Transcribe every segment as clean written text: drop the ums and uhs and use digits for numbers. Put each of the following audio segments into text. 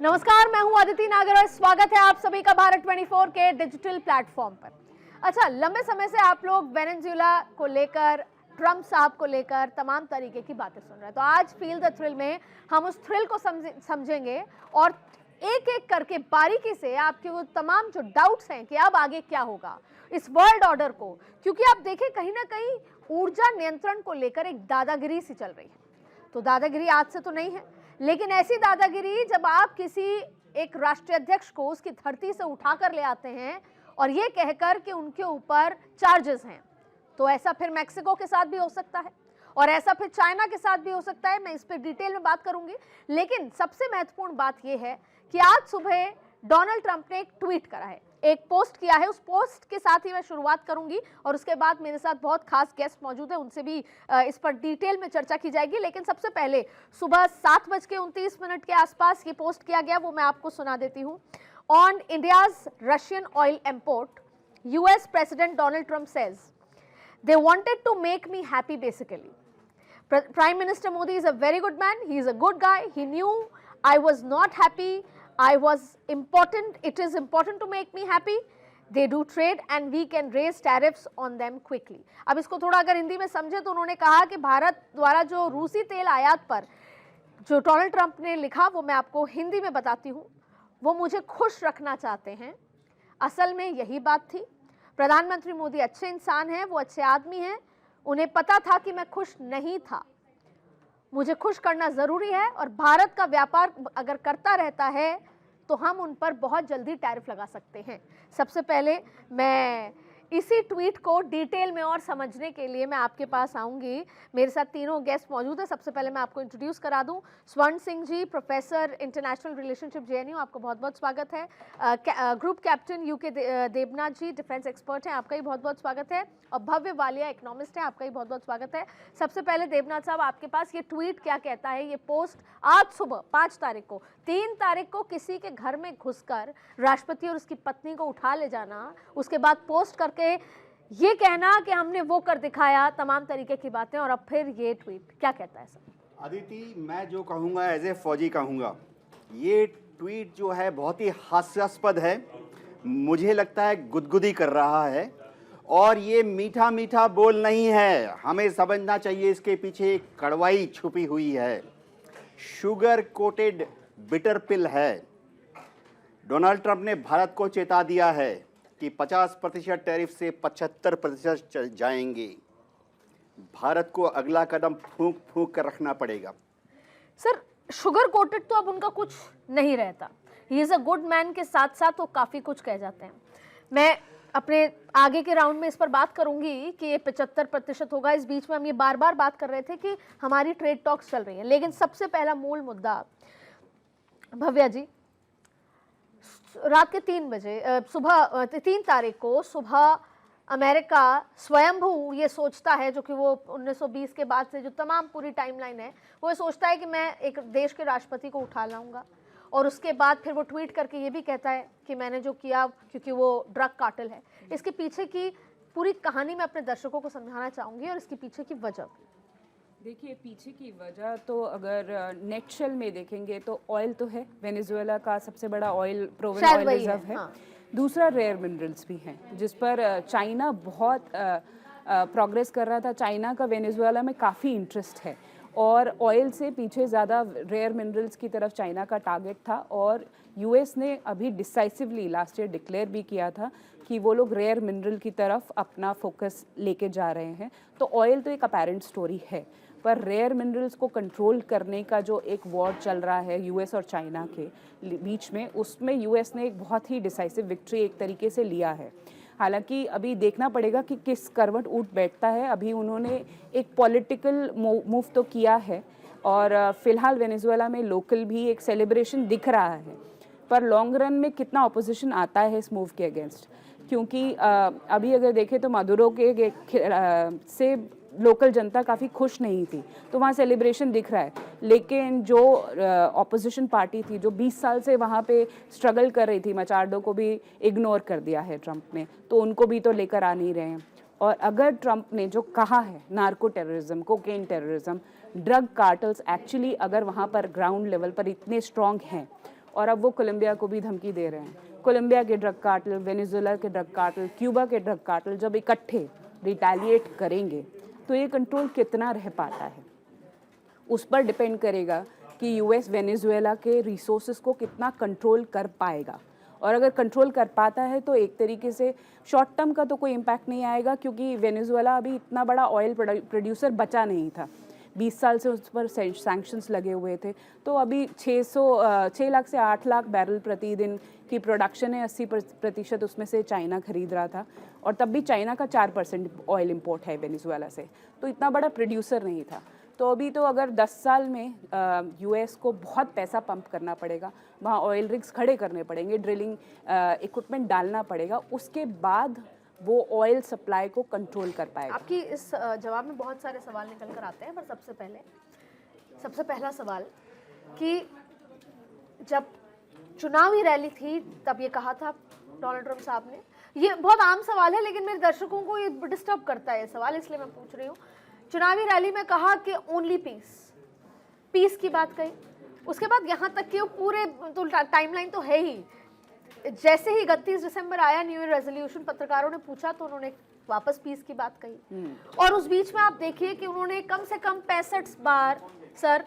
नमस्कार, मैं हूं अदिति नागर और स्वागत है आप सभी का भारत 24 के डिजिटल प्लेटफॉर्म पर। अच्छा, लंबे समय से आप लोग वेनेजुएला को लेकर, ट्रंप साहब को लेकर तमाम तरीके की बातें सुन रहे हैं, तो आज फील द थ्रिल में हम उस थ्रिल को समझेंगे और एक एक करके बारीकी से आपके वो तमाम जो डाउट्स हैं कि अब आगे क्या होगा इस वर्ल्ड ऑर्डर को, क्योंकि आप देखें कहीं ना कहीं ऊर्जा नियंत्रण को लेकर एक दादागिरी सी चल रही है। तो दादागिरी आज से तो नहीं है, लेकिन ऐसी दादागिरी जब आप किसी एक राष्ट्रीय अध्यक्ष को उसकी धरती से उठा कर ले आते हैं और ये कहकर कि उनके ऊपर चार्जेस हैं, तो ऐसा फिर मैक्सिको के साथ भी हो सकता है और ऐसा फिर चाइना के साथ भी हो सकता है। मैं इस पर डिटेल में बात करूंगी, लेकिन सबसे महत्वपूर्ण बात यह है कि आज सुबह डोनाल्ड ट्रंप ने एक ट्वीट करा है, एक पोस्ट किया है। उस पोस्ट के साथ ही मैं शुरुआत करूंगी और उसके बाद मेरे साथ बहुत खास गेस्ट मौजूद है, उनसे भी इस पर डिटेल में चर्चा की जाएगी। लेकिन सबसे पहले सुबह 7:29 के आसपास ये पोस्ट किया गया, वो मैं आपको सुना देती हूँ। On India's Russian oil import, US president Donald Trump says they wanted to make me happy basically. Prime Minister Modi is a very good man, he is a good guy, he knew I was not happy, I was important, it is important to make me happy. They do trade and we can raise tariffs on them quickly. अब इसको थोड़ा अगर हिंदी में समझे तो उन्होंने कहा कि भारत द्वारा जो रूसी तेल आयात पर जो डोनाल्ड ट्रंप ने लिखा वो मैं आपको हिंदी में बताती हूँ। वो मुझे खुश रखना चाहते हैं, असल में यही बात थी। प्रधानमंत्री मोदी अच्छे इंसान हैं, वो अच्छे आदमी हैं, उन्हें पता था कि मैं खुश नहीं था, मुझे खुश करना ज़रूरी है और भारत का व्यापार अगर करता रहता है तो हम उन पर बहुत जल्दी टैरिफ लगा सकते हैं। सबसे पहले मैं इसी ट्वीट को डिटेल में और समझने के लिए मैं आपके पास आऊँगी। मेरे साथ तीनों गेस्ट मौजूद हैं। सबसे पहले मैं आपको इंट्रोड्यूस करा दूं, स्वर्ण Singh ji, professor international relationship JNU, आपको बहुत बहुत स्वागत है। ग्रुप कैप्टन यूके देबनाथ जी, डिफेंस एक्सपर्ट हैं, आपका ही बहुत बहुत स्वागत है। और भव्य वालिया, इकोनॉमिस्ट है, आपका ही बहुत बहुत स्वागत है। सबसे पहले देबनाथ साहब, आपके पास ये ट्वीट क्या कहता है? ये पोस्ट आज सुबह 5 तारीख को, 3 तारीख को किसी के घर में घुसकर राष्ट्रपति और उसकी पत्नी को उठा ले जाना, उसके बाद पोस्ट करके ये कहना कि हमने वो कर दिखाया, तमाम तरीके की बातें, और अब फिर ये ट्वीट क्या कहता है सर? अदिति, मैं जो कहूँगा एज ए फौजी कहूँगा, ये ट्वीट जो है बहुत ही हास्यास्पद है, मुझे लगता है गुदगुदी कर रहा है और ये मीठा मीठा बोल नहीं है। हमें समझना चाहिए इसके पीछे एक कड़वाई छुपी हुई है, शुगर कोटेड बिटर पिल है। डोनाल्ड ट्रंप ने भारत को चेता दिया है कि 50% टैरिफ से 75% चल जाएंगे। भारत को अगला कदम फूंक फूंक कर रखना पड़ेगा। सर, शुगर कोटेड तो अब उनका कुछ नहीं रहता, he is a good man के साथ साथ वो काफ़ी कुछ कह जाते हैं। मैं अपने आगे के राउंड में इस पर बात करूंगी कि ये 75% होगा। इस बीच में हम ये बार बार बात कर रहे थे कि हमारी ट्रेड टॉक्स चल रही हैं, लेकिन सबसे पहला मूल मुद्दा, भव्या जी, रात के 3 बजे सुबह 3 तारीख को सुबह अमेरिका स्वयंभू ये सोचता है, जो कि वो 1920 के बाद से जो तमाम पूरी टाइमलाइन है, वो ये सोचता है कि मैं एक देश के राष्ट्रपति को उठा लाऊंगा, और उसके बाद फिर वो ट्वीट करके ये भी कहता है कि मैंने जो किया, क्योंकि वो ड्रग कार्टेल है। इसके पीछे की पूरी कहानी मैं अपने दर्शकों को समझाना चाहूँगी और इसके पीछे की वजह। देखिए, पीछे की वजह तो अगर नेटशेल में देखेंगे तो ऑयल तो है, वेनेजुएला का सबसे बड़ा ऑयल प्रोवन ऑयल रिजर्व है। हाँ। दूसरा रेयर मिनरल्स भी हैं, जिस पर चाइना बहुत प्रोग्रेस कर रहा था। चाइना का वेनेजुएला में काफ़ी इंटरेस्ट है और ऑयल से पीछे ज़्यादा रेयर मिनरल्स की तरफ चाइना का टारगेट था। और यूएस ने अभी डिसाइसिवली लास्ट ईयर डिक्लेयर भी किया था कि वो लोग रेयर मिनरल की तरफ अपना फोकस लेके जा रहे हैं। तो ऑयल तो एक अपेरेंट स्टोरी है, पर रेयर मिनरल्स को कंट्रोल करने का जो एक वॉर चल रहा है यूएस और चाइना के बीच में, उसमें यूएस ने एक बहुत ही डिसाइसिव विक्ट्री एक तरीके से लिया है। हालांकि अभी देखना पड़ेगा कि किस करवट उठ बैठता है। अभी उन्होंने एक पॉलिटिकल मूव तो किया है और फिलहाल वेनेजुएला में लोकल भी एक सेलिब्रेशन दिख रहा है, पर लॉन्ग रन में कितना ऑपोजिशन आता है इस मूव के अगेंस्ट, क्योंकि अभी अगर देखें तो मदुरो के से लोकल जनता काफ़ी खुश नहीं थी, तो वहाँ सेलिब्रेशन दिख रहा है। लेकिन जो ऑपोजिशन पार्टी थी, जो 20 साल से वहाँ पे स्ट्रगल कर रही थी, मचार्डो को भी इग्नोर कर दिया है ट्रंप ने, तो उनको भी तो लेकर आ नहीं रहे हैं। और अगर ट्रंप ने जो कहा है, narco terrorism, cocaine terrorism, drug cartels actually अगर वहाँ पर ग्राउंड लेवल पर इतने स्ट्रॉन्ग हैं और अब वो कोलंबिया को भी धमकी दे रहे हैं। कोलंबिया के ड्रग कार्टेल, वेनेजुएला के ड्रग कार्टेल, क्यूबा के ड्रग कार्टेल जब इकट्ठे रिटेलिएट करेंगे तो ये कंट्रोल कितना रह पाता है, उस पर डिपेंड करेगा कि यूएस वेनेजुएला के रिसोर्सेज को कितना कंट्रोल कर पाएगा। और अगर कंट्रोल कर पाता है तो एक तरीके से शॉर्ट टर्म का तो कोई इम्पैक्ट नहीं आएगा, क्योंकि वेनेजुएला अभी इतना बड़ा ऑयल प्रोड्यूसर बचा नहीं था। 20 साल से उस पर सैंक्शंस लगे हुए थे, तो अभी 6 लाख से 8 लाख बैरल प्रतिदिन की प्रोडक्शन है। 80% उसमें से चाइना खरीद रहा था, और तब भी चाइना का 4% ऑयल इंपोर्ट है वेनेजुएला से, तो इतना बड़ा प्रोड्यूसर नहीं था। तो अभी तो अगर 10 साल में यूएस को बहुत पैसा पंप करना पड़ेगा, वहाँ ऑयल रिग्स खड़े करने पड़ेंगे, ड्रिलिंग इक्विपमेंट डालना पड़ेगा, उसके बाद वो ऑयल सप्लाई को कंट्रोल कर पाएगा। आपकी इस जवाब में बहुत सारे सवाल निकल कर आते हैं, पर सबसे पहला सवाल कि जब चुनावी रैली थी तब ये कहा था डोनाल्ड ट्रम्प साहब ने, ये बहुत आम सवाल है लेकिन मेरे दर्शकों को ये डिस्टर्ब करता है सवाल, इसलिए मैं पूछ रही हूँ। चुनावी रैली में कहा कि ओनली पीस की बात कही, उसके बाद यहाँ तक कि वो पूरे तो टाइमलाइन तो है ही, जैसे ही 31 दिसंबर आया न्यू ईयर रेजोल्यूशन, पत्रकारों ने पूछा तो उन्होंने वापस पीस की बात कही। और उस बीच में आप देखिए कि उन्होंने कम से कम 65 बार सर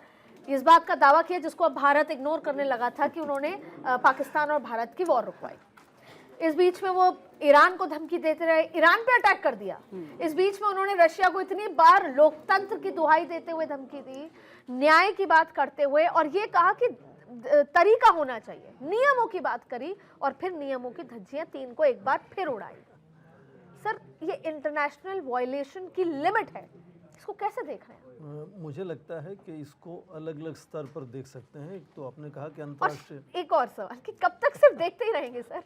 इस बात का दावा किया जिसको अब भारत इग्नोर करने लगा था, कि उन्होंने पाकिस्तान और भारत की वॉर रुकवाई। इस बीच में वो ईरान को धमकी देते रहे, ईरान पे अटैक कर दिया। इस बीच में उन्होंने रशिया को इतनी बार लोकतंत्र की दुहाई देते हुए धमकी दी, न्याय की बात करते हुए, और ये कहा कि तरीका होना चाहिए, नियमों की बात करी, और फिर नियमों की धज्जियां 3 को एक बार फिर उड़ाई। सर ये इंटरनेशनल वायलेशन की लिमिट है, इसको कैसे देख रहे हैं? मुझे लगता है कि इसको अलग अलग स्तर पर देख सकते हैं। एक तो आपने कहा कि अंतर्राष्ट्रीय, एक और सवाल कि कब तक सिर्फ देखते ही रहेंगे सर?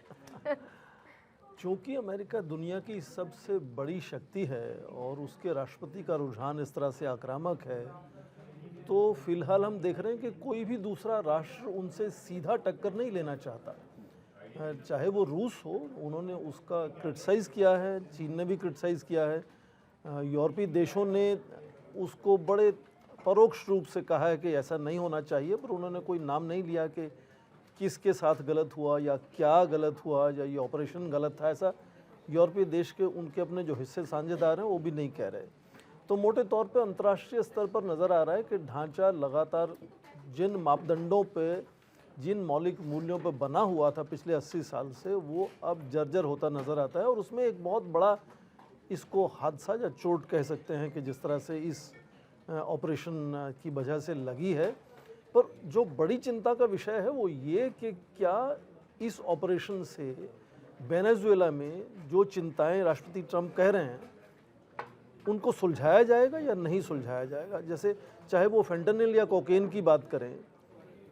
चूंकि अमेरिका दुनिया की सबसे बड़ी शक्ति है और उसके राष्ट्रपति का रुझान इस तरह से आक्रामक है, तो फिलहाल हम देख रहे हैं कि कोई भी दूसरा राष्ट्र उनसे सीधा टक्कर नहीं लेना चाहता। चाहे वो रूस हो, उन्होंने उसका क्रिटिसाइज़ किया है, चीन ने भी क्रिटिसाइज़ किया है, यूरोपीय देशों ने उसको बड़े परोक्ष रूप से कहा है कि ऐसा नहीं होना चाहिए, पर उन्होंने कोई नाम नहीं लिया कि किसके साथ गलत हुआ या क्या गलत हुआ या ये ऑपरेशन गलत था। ऐसा यूरोपीय देश के उनके अपने जो हिस्से साझेदार हैं वो भी नहीं कह रहे। तो मोटे तौर पे अंतर्राष्ट्रीय स्तर पर नज़र आ रहा है कि ढांचा लगातार जिन मापदंडों पे, जिन मौलिक मूल्यों पे बना हुआ था पिछले 80 साल से, वो अब जर्जर होता नज़र आता है। और उसमें एक बहुत बड़ा इसको हादसा या चोट कह सकते हैं कि जिस तरह से इस ऑपरेशन की वजह से लगी है। पर जो बड़ी चिंता का विषय है वो ये कि क्या इस ऑपरेशन से वेनेजुएला में जो चिंताएं राष्ट्रपति ट्रंप कह रहे हैं उनको सुलझाया जाएगा या नहीं सुलझाया जाएगा। जैसे चाहे वो फेंटानिल या कोकेन की बात करें,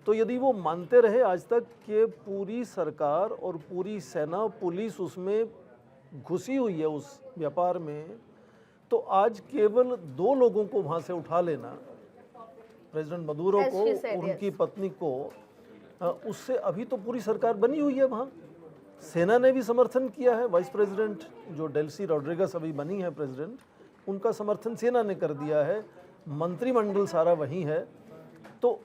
तो यदि वो मानते रहे आज तक कि पूरी सरकार और पूरी सेना, पुलिस उसमें घुसी हुई है उस व्यापार में, तो आज केवल 2 लोगों को वहाँ से उठा लेना, प्रेसिडेंट मदुरो को, उनकी पत्नी को, उससे अभी तो पूरी सरकार बनी हुई है वहाँ। सेना ने भी समर्थन किया है, वाइस प्रेसिडेंट जो डेल्सी रोड्रिगस अभी बनी है प्रेसिडेंट, उनका समर्थन सेना ने कर दिया है, मंत्रिमंडल सारा वही है। तो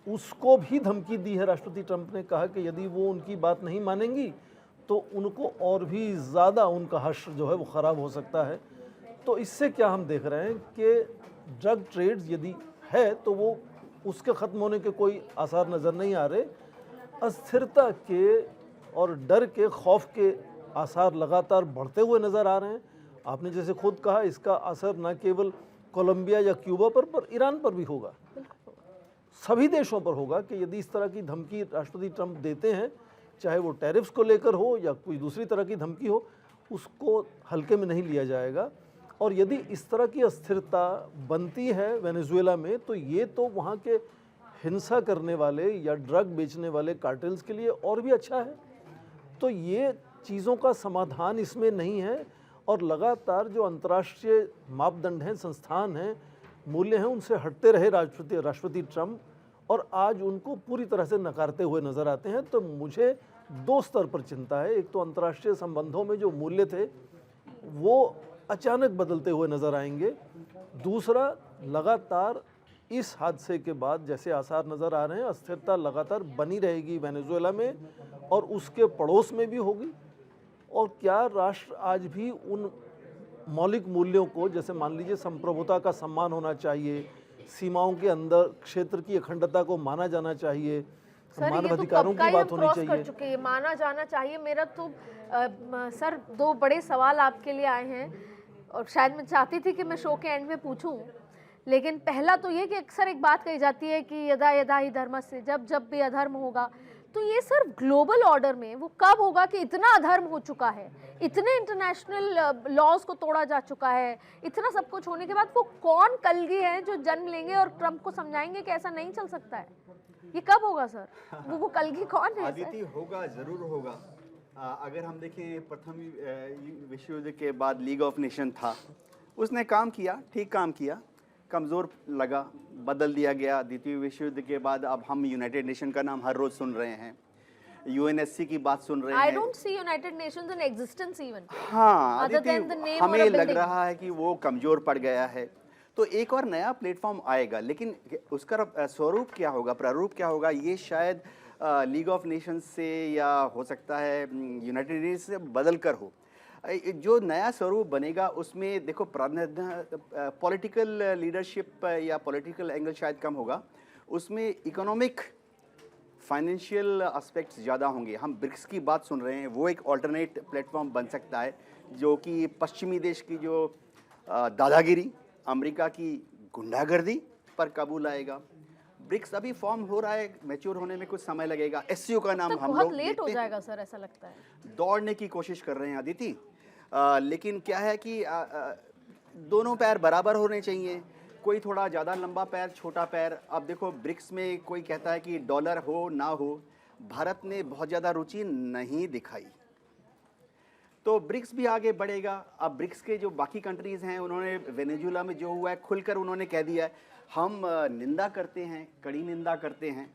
उसको भी धमकी दी है राष्ट्रपति ट्रंप ने, कहा कि यदि वो उनकी बात नहीं मानेंगी तो उनको और भी ज़्यादा उनका हश्र जो है वो ख़राब हो सकता है। तो इससे क्या हम देख रहे हैं कि ड्रग ट्रेड यदि है तो वो उसके ख़त्म होने के कोई आसार नज़र नहीं आ रहे। अस्थिरता के और डर के, खौफ के आसार लगातार बढ़ते हुए नज़र आ रहे हैं। आपने जैसे खुद कहा, इसका असर न केवल कोलंबिया या क्यूबा पर ईरान पर भी होगा, सभी देशों पर होगा कि यदि इस तरह की धमकी राष्ट्रपति ट्रंप देते हैं, चाहे वो टैरिफ्स को लेकर हो या कोई दूसरी तरह की धमकी हो, उसको हल्के में नहीं लिया जाएगा। और यदि इस तरह की अस्थिरता बनती है वेनेजुएला में, तो ये तो वहाँ के हिंसा करने वाले या ड्रग बेचने वाले कार्टेल्स के लिए और भी अच्छा है। तो ये चीज़ों का समाधान इसमें नहीं है, और लगातार जो अंतर्राष्ट्रीय मापदंड हैं, संस्थान हैं, मूल्य हैं, उनसे हटते रहे राष्ट्रपति ट्रंप, और आज उनको पूरी तरह से नकारते हुए नज़र आते हैं। तो मुझे 2 स्तर पर चिंता है। एक तो अंतर्राष्ट्रीय संबंधों में जो मूल्य थे वो अचानक बदलते हुए नज़र आएंगे। दूसरा, लगातार इस हादसे के बाद जैसे आसार नज़र आ रहे हैं, अस्थिरता लगातार बनी रहेगी वेनेजुएला में और उसके पड़ोस में भी होगी। और क्या राष्ट्र आज भी उन मौलिक मूल्यों को, जैसे मान लीजिए संप्रभुता का सम्मान होना चाहिए, सीमाओं के अंदर क्षेत्र की अखंडता को माना जाना चाहिए, मानव अधिकारों की बात होनी चाहिए। कर चुके हैं, माना जाना चाहिए। मेरा तो सर 2 बड़े सवाल आपके लिए आए हैं और शायद मैं चाहती थी कि मैं शो के एंड में पूछूं, लेकिन पहला तो ये कि अक्सर एक बात कही जाती है कि यदा यदा ही धर्मस्य, जब जब भी अधर्म होगा, तो ये सर ग्लोबल ऑर्डर में वो कब होगा कि इतना अधर्म हो चुका है, इतने इंटरनेशनल लॉज को तोड़ा जा चुका है, इतना सब कुछ होने के बाद वो कौन कलगी है जो जन्म लेंगे और ट्रंप को समझाएंगे कि ऐसा नहीं चल सकता है? ये कब होगा सर? वो कलगी कौन है? आदिति, होगा, जरूर होगा। अगर हम देखें, प्रथम विश्व युद्ध के बाद लीग ऑफ नेशन था, उसने काम किया, ठीक काम किया, कमज़ोर लगा, बदल दिया गया। द्वितीय विश्व युद्ध के बाद अब हम यूनाइटेड नेशन का नाम हर रोज सुन रहे हैं, यूएनएससी की बात सुन रहे हैं। I don't see United Nations in existence even. हाँ, Other than the name हमें or a लग building. रहा है कि वो कमज़ोर पड़ गया है, तो एक और नया प्लेटफॉर्म आएगा, लेकिन उसका स्वरूप क्या होगा, प्रारूप क्या होगा, ये शायद लीग ऑफ नेशंस से या हो सकता है यूनाइटेड नेशंस से बदल कर हो। जो नया स्वरूप बनेगा उसमें देखो, पॉलिटिकल लीडरशिप या पॉलिटिकल एंगल शायद कम होगा, उसमें इकोनॉमिक फाइनेंशियल एस्पेक्ट्स ज़्यादा होंगे। हम ब्रिक्स की बात सुन रहे हैं, वो एक ऑल्टरनेट प्लेटफॉर्म बन सकता है जो कि पश्चिमी देश की जो दादागिरी, अमेरिका की गुंडागर्दी पर काबू लाएगा। ब्रिक्स अभी फॉर्म हो रहा है, मैच्योर होने में कुछ समय लगेगा। एससीओ का नाम हम बहुत लोग लेट हो देखते जाएगा सर, ऐसा लगता है। दौड़ने की कोशिश कर रहे हैं आदिति, लेकिन क्या है कि दोनों पैर बराबर होने चाहिए, कोई थोड़ा ज़्यादा लंबा पैर, छोटा पैर। अब देखो, ब्रिक्स में कोई कहता है कि डॉलर हो ना हो, भारत ने बहुत ज़्यादा रुचि नहीं दिखाई, तो ब्रिक्स भी आगे बढ़ेगा। अब ब्रिक्स के जो बाकी कंट्रीज़ हैं, उन्होंने वेनेजुएला में जो हुआ है खुलकर उन्होंने कह दिया है, हम निंदा करते हैं, कड़ी निंदा करते हैं।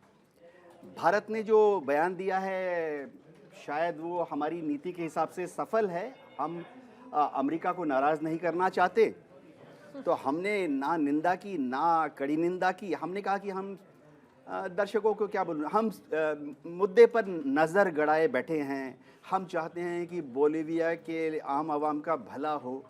भारत ने जो बयान दिया है, शायद वो हमारी नीति के हिसाब से सफल है। हम अमेरिका को नाराज़ नहीं करना चाहते, तो हमने ना निंदा की ना कड़ी निंदा की। हमने कहा कि हम दर्शकों को क्या बोलूं, हम मुद्दे पर नज़र गड़ाए बैठे हैं। हम चाहते हैं कि बोलीविया के आम आवाम का भला हो।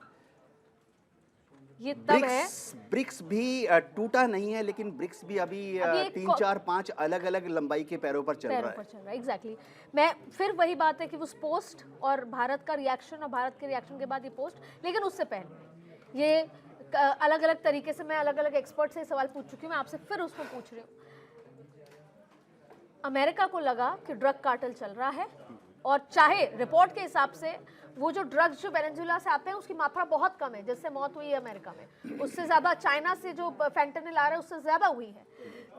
ये तब है, ब्रिक्स भी टूटा नहीं है, लेकिन ब्रिक्स भी अभी 3, 4, 5 अलग अलग लंबाई के पैरों पर चल रहा है। एग्जैक्टली। मैं फिर वही बात है कि उस पोस्ट और भारत का रिएक्शन और भारत के रिएक्शन के बाद ये पोस्ट, लेकिन उससे पहले ये अलग अलग तरीके से मैं अलग अलग एक्सपर्ट से सवाल पूछ चुकी हूँ, मैं आपसे फिर उसको पूछ रही हूँ। अमेरिका को लगा कि ड्रग कार्टेल चल रहा है, और चाहे रिपोर्ट के हिसाब से वो जो ड्रग्स जो वेनेजुएला से आते हैं उसकी मात्रा बहुत कम है, जिससे मौत हुई है अमेरिका में, उससे ज़्यादा चाइना से जो फैंटेनिल आ रहा है उससे ज़्यादा हुई है।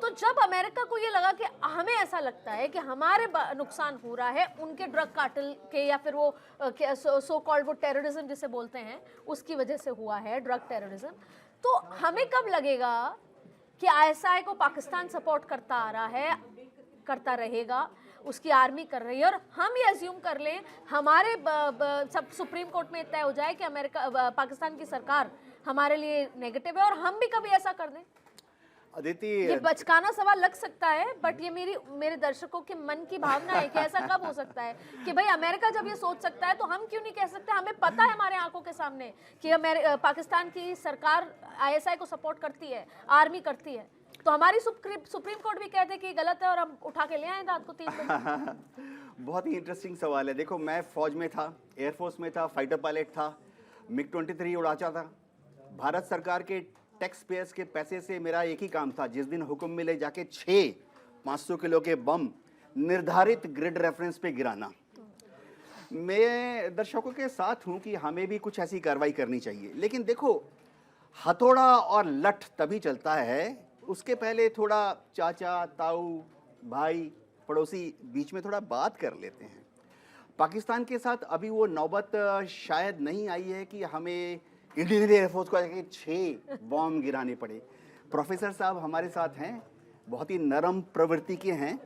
तो जब अमेरिका को ये लगा कि हमें ऐसा लगता है कि हमारे नुकसान हो रहा है उनके ड्रग कार्टेल के, या फिर वो सो कॉल्ड वो टेररिज्म जिसे बोलते हैं उसकी वजह से हुआ है, ड्रग टेररिज्म, तो हमें कब लगेगा कि आईएसआई को पाकिस्तान सपोर्ट करता आ रहा है, करता रहेगा, उसकी आर्मी कर रही है, और हम ये अज्यूम कर लें हमारे सब सुप्रीम कोर्ट में तय हो जाए कि अमेरिका पाकिस्तान की सरकार हमारे लिए नेगेटिव है, और हम भी कभी ऐसा कर दें? अदिति, ये बचकाना सवाल लग सकता है, बट ये मेरे दर्शकों के मन की भावना है कि ऐसा कब हो सकता है कि भाई अमेरिका जब ये सोच सकता है तो हम क्यों नहीं कह सकते? हमें पता है हमारे आंखों के सामने कि पाकिस्तान की सरकार आईएसआई को सपोर्ट करती है, आर्मी करती है, तो हमारी सुप्रीम कोर्ट भी कहते कि गलत है और हम उठा के ले आए रात को 3 बजे। बहुत ही इंटरेस्टिंग सवाल है। देखो, मैं फौज में था, एयरफोर्स में था, फाइटर पायलट था, मिग-23 उड़ाता था। भारत सरकार के टैक्स पेयर्स के पैसे से मेरा एक ही काम था, जिस दिन हुक्म मिले जाके 6 500 किलो के बम निर्धारित ग्रिड रेफरेंस पे गिराना। मैं दर्शकों के साथ हूं कि हमें भी कुछ ऐसी कार्रवाई करनी चाहिए, लेकिन देखो, हथौड़ा और लठ तभी चलता है, उसके पहले थोड़ा चाचा, ताऊ, भाई, पड़ोसी बीच में थोड़ा बात कर लेते हैं। पाकिस्तान के साथ अभी वो नौबत शायद नहीं आई है कि हमें इंडियन एयरफोर्स को जाके 6 बॉम्ब गिराने पड़े। प्रोफेसर साहब हमारे साथ हैं, बहुत ही नरम प्रवृत्ति के हैं।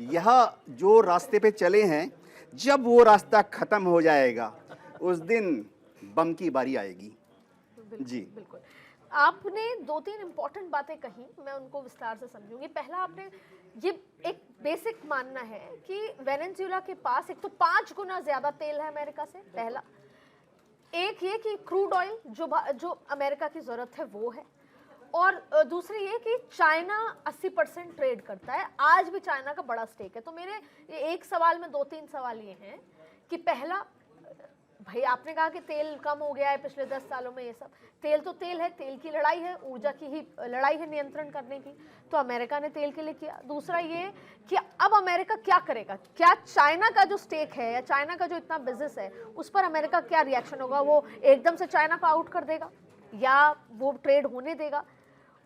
यह जो रास्ते पे चले हैं, जब वो रास्ता खत्म हो जाएगा उस दिन बम की बारी आएगी। जी बिल्कुल। आपने दो तीन इंपॉर्टेंट बातें कही, मैं उनको विस्तार से समझूंगी। पहला, आपने ये एक बेसिक मानना है कि वेनेजुएला के पास एक तो 5 गुना ज्यादा तेल है अमेरिका से, पहला। एक ये कि क्रूड ऑयल जो अमेरिका की जरूरत है वो है, और दूसरी ये कि चाइना 80% ट्रेड करता है, आज भी चाइना का बड़ा स्टेक है। तो मेरे एक सवाल में 2-3 सवाल ये हैं कि पहला, भाई आपने कहा कि तेल कम हो गया है पिछले 10 सालों में, ये सब तेल तो तेल है, तेल की लड़ाई है, ऊर्जा की ही लड़ाई है नियंत्रण करने की, तो अमेरिका ने तेल के लिए किया। दूसरा ये कि अब अमेरिका क्या करेगा, क्या चाइना का जो स्टेक है या चाइना का जो इतना बिजनेस है उस पर अमेरिका क्या रिएक्शन होगा, वो एकदम से चाइना को आउट कर देगा या वो ट्रेड होने देगा,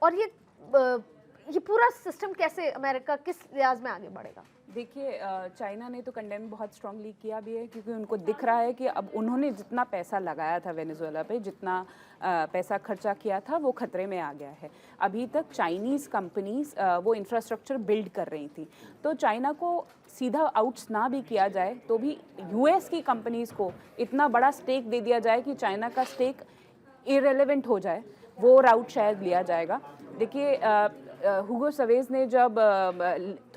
और ये पूरा सिस्टम कैसे अमेरिका किस लिहाज में आगे बढ़ेगा? देखिए, चाइना ने तो कंडेम बहुत स्ट्रांगली किया भी है, क्योंकि उनको दिख रहा है कि अब उन्होंने जितना पैसा लगाया था वेनेजुएला पे, जितना पैसा खर्चा किया था, वो खतरे में आ गया है। अभी तक चाइनीज़ कंपनीज वो इंफ्रास्ट्रक्चर बिल्ड कर रही थी, तो चाइना को सीधा आउट्स ना भी किया जाए तो भी यूएस की कंपनीज़ को इतना बड़ा स्टेक दे दिया जाए कि चाइना का स्टेक इरेलेवेंट हो जाए, वो राउट शायद लिया जाएगा। देखिए, हुगो सवेज ने जब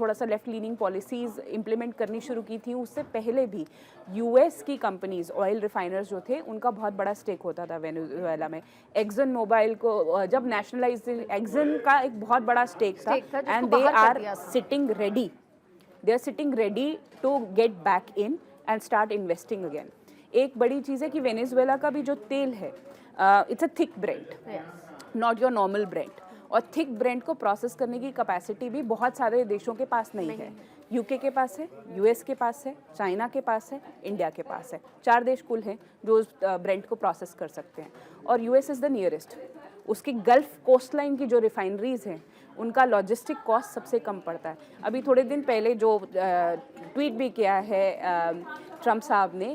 थोड़ा सा लेफ्ट लीनिंग पॉलिसीज़ इम्प्लीमेंट करनी शुरू की थी, उससे पहले भी यूएस की कंपनीज, ऑयल रिफाइनर्स जो थे, उनका बहुत बड़ा स्टेक होता था वेनेजुएला में। एक्सन मोबाइल को जब नेशनलाइज, एक्सन का एक बहुत बड़ा स्टेक था, and they are sitting ready to get back in and start investing again. एक बड़ी चीज़ है कि वेनेजुएला का भी जो तेल है, it's a thick blend, not your normal blend, और थिक ब्रेंड को प्रोसेस करने की कैपेसिटी भी बहुत सारे देशों के पास नहीं है। यूके के पास है, यूएस के पास है, चाइना के पास है, इंडिया के पास है। 4 देश कुल हैं जो उस ब्रेंड को प्रोसेस कर सकते हैं, और यूएस इज़ द नियरेस्ट। उसकी गल्फ कोस्ट लाइन की जो रिफाइनरीज हैं, उनका लॉजिस्टिक कॉस्ट सबसे कम पड़ता है। अभी थोड़े दिन पहले जो ट्वीट भी किया है ट्रम्प साहब ने,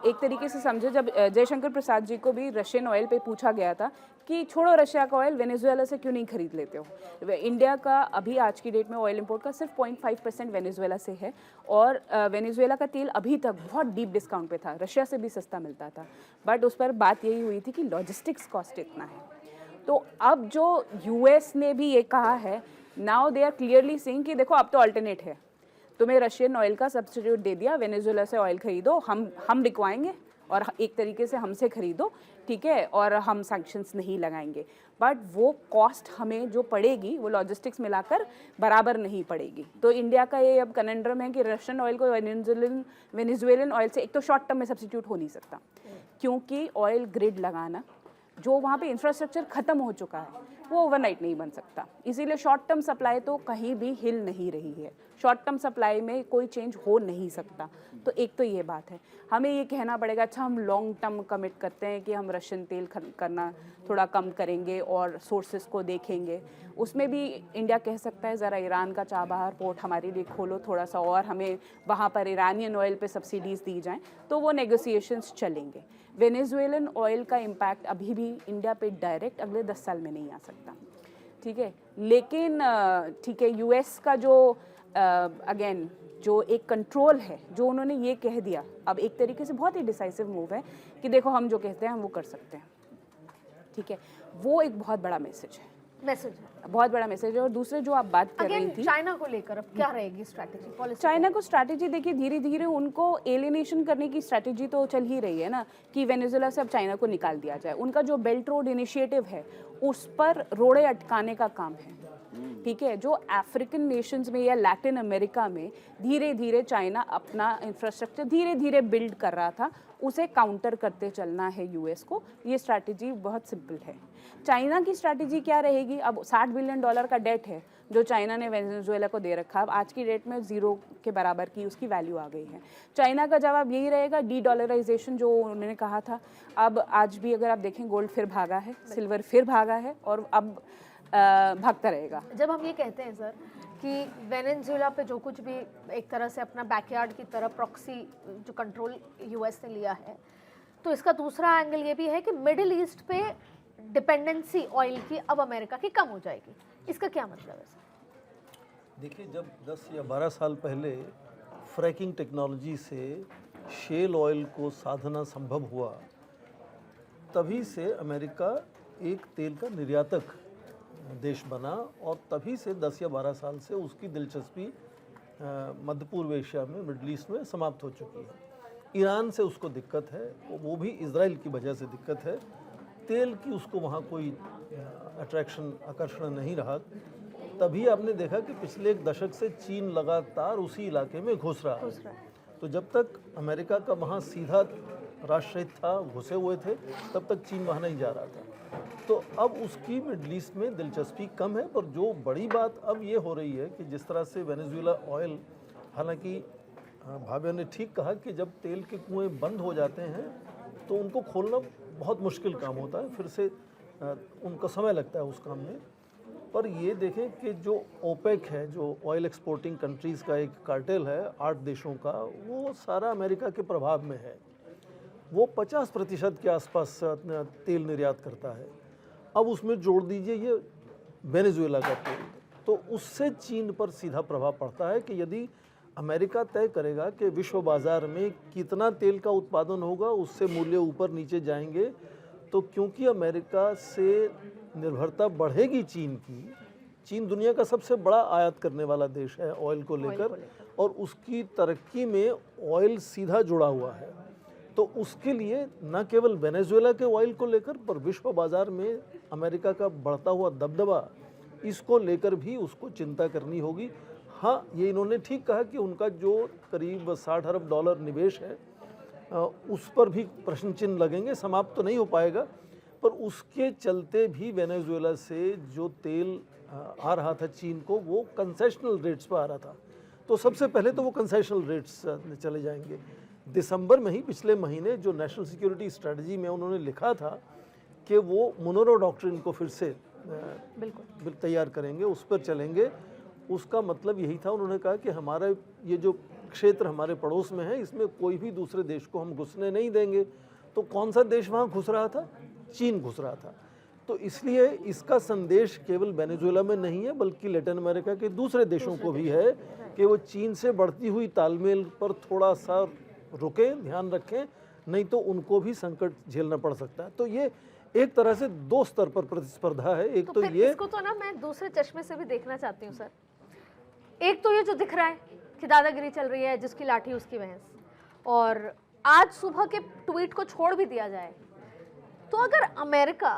एक तरीके से समझे, जब जयशंकर प्रसाद जी को भी रशियन ऑयल पे पूछा गया था कि छोड़ो रशिया का ऑयल, वेनेजुएला से क्यों नहीं खरीद लेते हो। इंडिया का अभी आज की डेट में ऑयल इंपोर्ट का सिर्फ 0.5% वेनेजुएला से है, और वेनेजुएला का तेल अभी तक बहुत डीप डिस्काउंट पे था, रशिया से भी सस्ता मिलता था, बट उस पर बात यही हुई थी कि लॉजिस्टिक्स कॉस्ट इतना है। तो अब जो यूएस ने भी ये कहा है, now they are clearly saying कि देखो अब तो अल्टरनेट है, तुम्हें रशियन ऑयल का सब्स्टिट्यूट दे दिया, वेनेजुएला से ऑयल खरीदो, हम बिकवाएंगे और एक तरीके से हमसे खरीदो, ठीक है, और हम सैंक्शंस नहीं लगाएंगे, बट वो कॉस्ट हमें जो पड़ेगी वो लॉजिस्टिक्स मिलाकर बराबर नहीं पड़ेगी। तो इंडिया का ये अब कनेंड्रम है कि रशियन ऑयल को वेनेजुएलन ऑयल से एक तो शॉर्ट टर्म में सब्स्टिट्यूट हो नहीं सकता, क्योंकि ऑयल ग्रिड लगाना, जो वहाँ पे इंफ्रास्ट्रक्चर ख़त्म हो चुका है, वो ओवरनाइट नहीं बन सकता। इसीलिए शॉर्ट टर्म सप्लाई तो कहीं भी हिल नहीं रही है, शॉर्ट टर्म सप्लाई में कोई चेंज हो नहीं सकता। तो एक तो ये बात है, हमें ये कहना पड़ेगा अच्छा हम लॉन्ग टर्म कमिट करते हैं कि हम रशियन तेल करना थोड़ा कम करेंगे और सोर्सेस को देखेंगे। उसमें भी इंडिया कह सकता है ज़रा ईरान का चाबहार पोर्ट हमारे लिए खोलो थोड़ा सा, और हमें वहाँ पर ईरानियन ऑयल पे सब्सिडीज़ दी जाएं, तो वो नेगोशिएशंस चलेंगे। वेनेजुएलन ऑयल का इम्पैक्ट अभी भी इंडिया पे डायरेक्ट अगले 10 साल में नहीं आ सकता, ठीक है। लेकिन ठीक है, यूएस का जो अगेन जो एक कंट्रोल है, जो उन्होंने ये कह दिया, अब एक तरीके से बहुत ही डिसाइसिव मूव है कि देखो हम जो कहते हैं हम वो कर सकते हैं, ठीक है। वो एक बहुत बड़ा मैसेज है, बहुत बड़ा मैसेज है। और दूसरे जो आप बात कर रही थी चाइना को लेकर, अब क्या रहेगी स्ट्रैटेजी, पॉलिसी? चाइना को स्ट्रैटेजी देखिए, धीरे धीरे उनको एलिनेशन करने की स्ट्रैटेजी तो चल ही रही है ना, कि वेनेजुएला से अब चाइना को निकाल दिया जाए। उनका जो बेल्ट रोड इनिशिएटिव है, उस पर रोड़े अटकाने का काम है, ठीक है। जो अफ्रीकन नेशंस में या लैटिन अमेरिका में धीरे धीरे चाइना अपना इंफ्रास्ट्रक्चर धीरे धीरे बिल्ड कर रहा था, उसे काउंटर करते चलना है यूएस को। ये स्ट्रैटेजी बहुत सिंपल है। चाइना की स्ट्रैटेजी क्या रहेगी? अब $60 बिलियन का डेट है जो चाइना ने वेनेजुएला को दे रखा है। अब आज की डेट में 0 के बराबर की उसकी वैल्यू आ गई है। चाइना का जवाब यही रहेगा, डी डॉलराइजेशन जो उन्होंने कहा था। अब आज भी अगर आप देखें, गोल्ड फिर भागा है, सिल्वर फिर भागा है, और अब भागता रहेगा। जब हम ये कहते हैं सर कि वेनेजुएला पे जो कुछ भी एक तरह से अपना बैकयार्ड की तरह प्रॉक्सी जो कंट्रोल यूएस ने लिया है, तो इसका दूसरा एंगल ये भी है कि मिडिल ईस्ट पे डिपेंडेंसी ऑयल की अब अमेरिका की कम हो जाएगी। इसका क्या मतलब है सर? देखिए, जब 10 या 12 साल पहले फ्रैकिंग टेक्नोलॉजी से शेल ऑयल को साधना संभव हुआ, तभी से अमेरिका एक तेल का निर्यातक देश बना और तभी से 10 या 12 साल से उसकी दिलचस्पी मध्य पूर्व एशिया में, मिडल ईस्ट में समाप्त हो चुकी है। ईरान से उसको दिक्कत है, वो भी इजराइल की वजह से दिक्कत है। तेल की उसको वहाँ कोई आकर्षण नहीं रहा। तभी आपने देखा कि पिछले एक दशक से चीन लगातार उसी इलाके में घुस रहा है। तो जब तक अमेरिका का वहाँ सीधा राष्ट्रहित था, घुसे हुए थे, तब तक चीन वहाँ नहीं जा रहा था। तो अब उसकी मिडल ईस्ट में दिलचस्पी कम है। पर जो बड़ी बात अब ये हो रही है कि जिस तरह से वेनेजुएला ऑयल, हालांकि भाभा ने ठीक कहा कि जब तेल के कुएं बंद हो जाते हैं तो उनको खोलना बहुत मुश्किल काम होता है, फिर से उनको समय लगता है उस काम में। पर ये देखें कि जो ओपेक है, जो ऑयल एक्सपोर्टिंग कंट्रीज़ का एक कार्टेल है 8 देशों का, वो सारा अमेरिका के प्रभाव में है। वो 50% के आसपास तेल निर्यात करता है। अब उसमें जोड़ दीजिए ये वेनेजुएला का तेल, तो उससे चीन पर सीधा प्रभाव पड़ता है कि यदि अमेरिका तय करेगा कि विश्व बाज़ार में कितना तेल का उत्पादन होगा, उससे मूल्य ऊपर नीचे जाएंगे। तो क्योंकि अमेरिका से निर्भरता बढ़ेगी चीन की, चीन दुनिया का सबसे बड़ा आयात करने वाला देश है ऑयल को लेकर, और उसकी तरक्की में ऑयल सीधा जुड़ा हुआ है। तो उसके लिए न केवल वेनेजुएला के ऑयल को लेकर, पर विश्व बाज़ार में अमेरिका का बढ़ता हुआ दबदबा, इसको लेकर भी उसको चिंता करनी होगी। हाँ, ये इन्होंने ठीक कहा कि उनका जो करीब $60 अरब निवेश है उस पर भी प्रश्न चिन्ह लगेंगे, समाप्त तो नहीं हो पाएगा। पर उसके चलते भी वेनेजुएला से जो तेल आ रहा था चीन को, वो कंसेशनल रेट्स पर आ रहा था। तो सबसे पहले तो वो कंसेशनल रेट्स चले जाएंगे। दिसंबर में ही, पिछले महीने, जो नेशनल सिक्योरिटी स्ट्रेटजी में उन्होंने लिखा था कि वो मोनरो डॉक्ट्रिन को फिर से बिल्कुल तैयार करेंगे, उस पर चलेंगे। उसका मतलब यही था, उन्होंने कहा कि हमारा ये जो क्षेत्र हमारे पड़ोस में है, इसमें कोई भी दूसरे देश को हम घुसने नहीं देंगे। तो कौन सा देश वहाँ घुस रहा था? चीन घुस रहा था। तो इसलिए इसका संदेश केवल वेनेजुएला में नहीं है, बल्कि लैटिन अमेरिका के दूसरे देशों को भी है कि वो चीन से बढ़ती हुई तालमेल पर थोड़ा सा रुकें, ध्यान रखें, नहीं तो उनको भी संकट झेलना पड़ सकता है। तो ये एक तरह से दो स्तर पर प्रतिस्पर्धा है। एक तो ये, इसको तो ना मैं दूसरे चश्मे से भी देखना चाहती हूँ सर। एक तो ये जो दिख रहा है कि दादागिरी चल रही है, जिसकी लाठी उसकी भैंस, और आज सुबह के ट्वीट को छोड़ भी दिया जाए तो अगर अमेरिका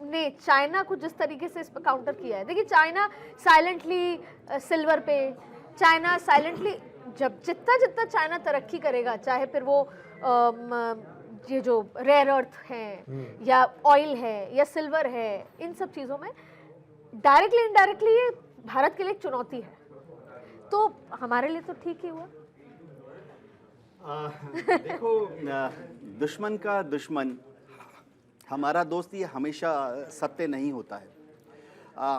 ने चाइना को जिस तरीके से इस पर काउंटर किया है, देखिए चाइना साइलेंटली सिल्वर पे, चाइना साइलेंटली, जब जितना चाइना तरक्की करेगा, चाहे फिर वो ये जो रेयर अर्थ है या ऑयल है या सिल्वर है, इन सब चीज़ों में डायरेक्टली इनडायरेक्टली ये भारत के लिए एक चुनौती है। तो हमारे लिए तो ठीक ही हुआ। देखो, दुश्मन का दुश्मन हमारा दोस्त, ये हमेशा सत्य नहीं होता है।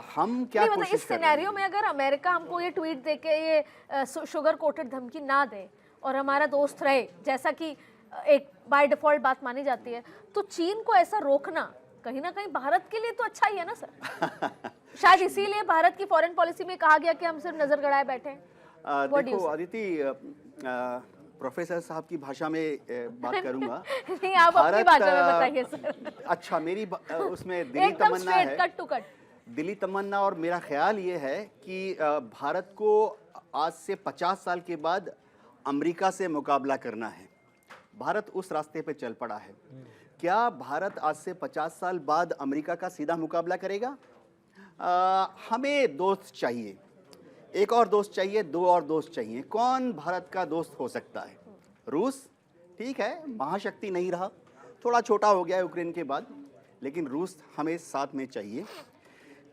हम क्या नहीं, कोशिश इस सिनेरियो में अगर अमेरिका हमको ये ट्वीट दे के ये शुगर कोटेड धमकी ना दे और हमारा दोस्त रहे, जैसा कि एक बाय डिफॉल्ट बात मानी जाती है, तो चीन को ऐसा रोकना कहीं ना कहीं भारत के लिए तो अच्छा ही है ना सर। शायद इसीलिए भारत की फॉरेन पॉलिसी में कहा गया कि हम सिर्फ नजर गड़ाए बैठे हैं। देखो अदिति, प्रोफेसर साहब की भाषा में बात करूंगा। नहीं, आप अपनी भाषा में बताइए सर। अच्छा, मेरी उसमें दिली तमन्ना है, कट टू कट दिली तमन्ना, और मेरा ख्याल ये है कि भारत को आज से 50 साल के बाद अमेरिका से मुकाबला करना है। भारत उस रास्ते पे चल पड़ा है। क्या भारत आज से 50 साल बाद अमेरिका का सीधा मुकाबला करेगा? हमें दोस्त चाहिए, एक और दोस्त चाहिए, दो और दोस्त चाहिए। कौन भारत का दोस्त हो सकता है? रूस, ठीक है, महाशक्ति नहीं रहा, थोड़ा छोटा हो गया यूक्रेन के बाद, लेकिन रूस हमें साथ में चाहिए।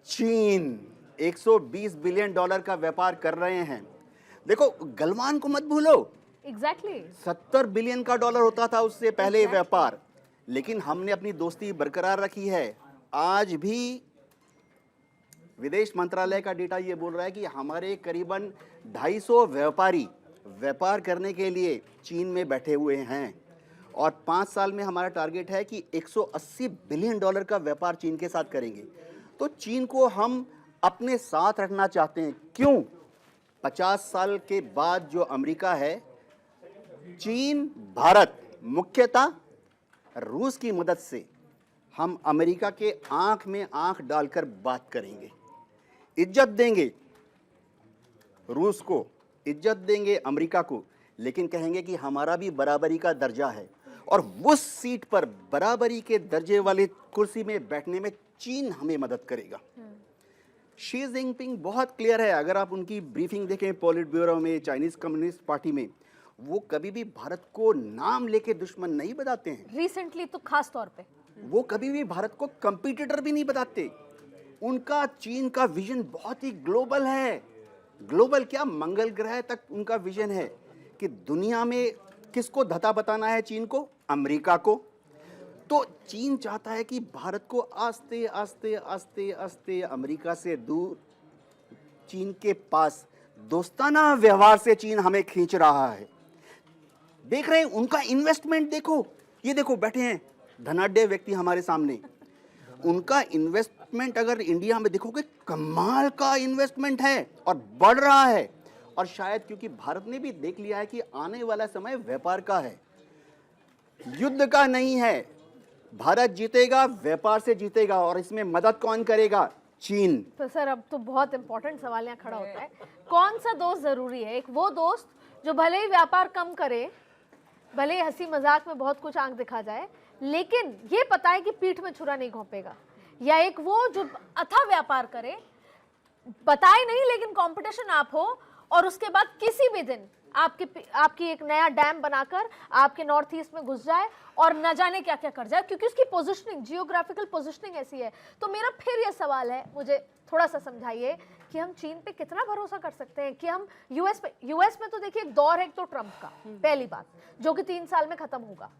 चीन $120 बिलियन का व्यापार कर रहे हैं। देखो, गलवान को मत भूलो, एग्जैक्टली 70 बिलियन का डॉलर होता था उससे पहले व्यापार, लेकिन हमने अपनी दोस्ती बरकरार रखी है। आज भी विदेश मंत्रालय का डेटा ये बोल रहा है कि हमारे करीबन 250 व्यापारी व्यापार करने के लिए चीन में बैठे हुए हैं, और 5 साल में हमारा टारगेट है कि $180 बिलियन का व्यापार चीन के साथ करेंगे। तो चीन को हम अपने साथ रखना चाहते हैं। क्यों? 50 साल के बाद जो अमेरिका है, चीन, भारत मुख्यतः रूस की मदद से हम अमेरिका के आंख में आंख डालकर बात करेंगे, इज्जत देंगे रूस को, इज्जत देंगे अमेरिका को, लेकिन कहेंगे कि हमारा भी बराबरी का दर्जा है। और उस सीट पर बराबरी के दर्जे वाली कुर्सी में बैठने में चीन हमें मदद करेगा। शी जिनपिंग बहुत क्लियर है, अगर आप उनकी ब्रीफिंग देखें पॉलिट ब्यूरो में, चाइनीज कम्युनिस्ट पार्टी में, वो कभी भी भारत को नाम लेके दुश्मन नहीं बताते हैं। रिसेंटली तो खास तौर पे वो कभी भी भारत को कंपटीटर भी नहीं बताते। उनका चीन का विजन बहुत ही ग्लोबल है। ग्लोबल क्या, मंगल ग्रह तक उनका विजन है कि दुनिया में किसको धता बताना है चीन को, अमेरिका को। तो चीन चाहता है कि भारत को आस्ते आस्ते आस्ते आस्ते अमेरिका से दूर, चीन के पास दोस्ताना व्यवहार से चीन हमें खींच रहा है। देख रहे हैं उनका इन्वेस्टमेंट, देखो ये देखो बैठे हैं धनाढ्य व्यक्ति हमारे सामने, उनका इन्वेस्टमेंट अगर इंडिया में देखोगे कमाल का इन्वेस्टमेंट है और बढ़ रहा है। और शायद क्योंकि भारत ने भी देख लिया है कि आने वाला समय व्यापार का है, युद्ध का नहीं है। भारत जीतेगा, व्यापार से जीतेगा, और इसमें मदद कौन करेगा, चीन। तो सर अब तो बहुत इंपॉर्टेंट सवाल यहाँ खड़ा होता है, कौन सा दोस्त जरूरी है? एक वो दोस्त जो भले ही व्यापार कम करे, भले ही हंसी मजाक में बहुत कुछ आंख दिखा जाए, लेकिन ये पता है कि पीठ में छुरा नहीं घोंपेगा, या एक वो जो अथाह व्यापार करे, बताए नहीं लेकिन कंपटीशन आप हो, और उसके बाद किसी भी दिन आपकी एक नया डैम बनाकर आपके नॉर्थ ईस्ट में घुस जाए और न जाने क्या क्या कर जाए, क्योंकि उसकी पोजीशनिंग, जियोग्राफिकल पोजीशनिंग ऐसी है। तो मेरा फिर ये सवाल है, मुझे थोड़ा सा समझाइए कि हम चीन पे कितना भरोसा कर सकते हैं कि हम यूएस में तो देखिए एक दौर है, एक तो ट्रंप का, पहली बात, जो कि 3 साल में खत्म होगा।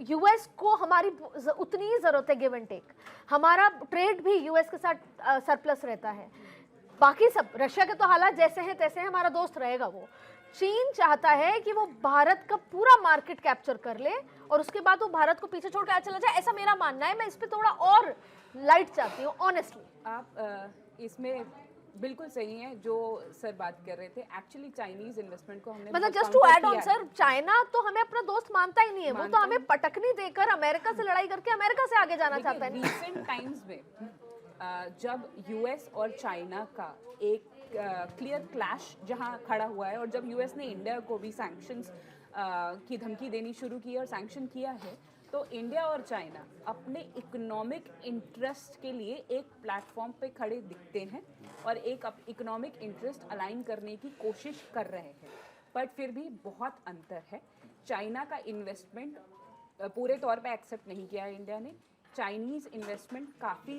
यूएस को हमारी उतनी ही जरूरत है, गिव एंड टेक। हमारा ट्रेड भी यूएस के साथ सरप्लस रहता है। बाकी सब, रशिया के तो हालात जैसे हैं तैसे हैं, हमारा दोस्त रहेगा वो। चीन चाहता है कि वो भारत का पूरा मार्केट कैप्चर कर ले और उसके बाद वो भारत को पीछे छोड़ के चला जाए, ऐसा मेरा मानना है। मैं इस पे थोड़ा और लाइट चाहती हूँ, ऑनेस्टली। आप इसमें बिल्कुल सही है जो सर बात कर रहे थे। एक्चुअली चाइनीज इन्वेस्टमेंट को हमने मतलब just to add on sir, China तो हमें अपना दोस्त मानता ही नहीं है, वो तो हमें पटकनी देकर अमेरिका से लड़ाई करके अमेरिका से आगे जाना चाहता है। रिसेंट टाइम्स में जब यूएस और चाइना का एक क्लियर क्लैश जहां खड़ा हुआ है, और जब यूएस ने इंडिया को भी सैंक्शंस की धमकी देनी शुरू की और सैंक्शन किया है, तो इंडिया और चाइना अपने इकोनॉमिक इंटरेस्ट के लिए एक प्लेटफॉर्म पे खड़े दिखते हैं और एक इकोनॉमिक इंटरेस्ट अलाइन करने की कोशिश कर रहे हैं। बट फिर भी बहुत अंतर है। चाइना का इन्वेस्टमेंट पूरे तौर पे एक्सेप्ट नहीं किया है इंडिया ने। चाइनीज़ इन्वेस्टमेंट काफ़ी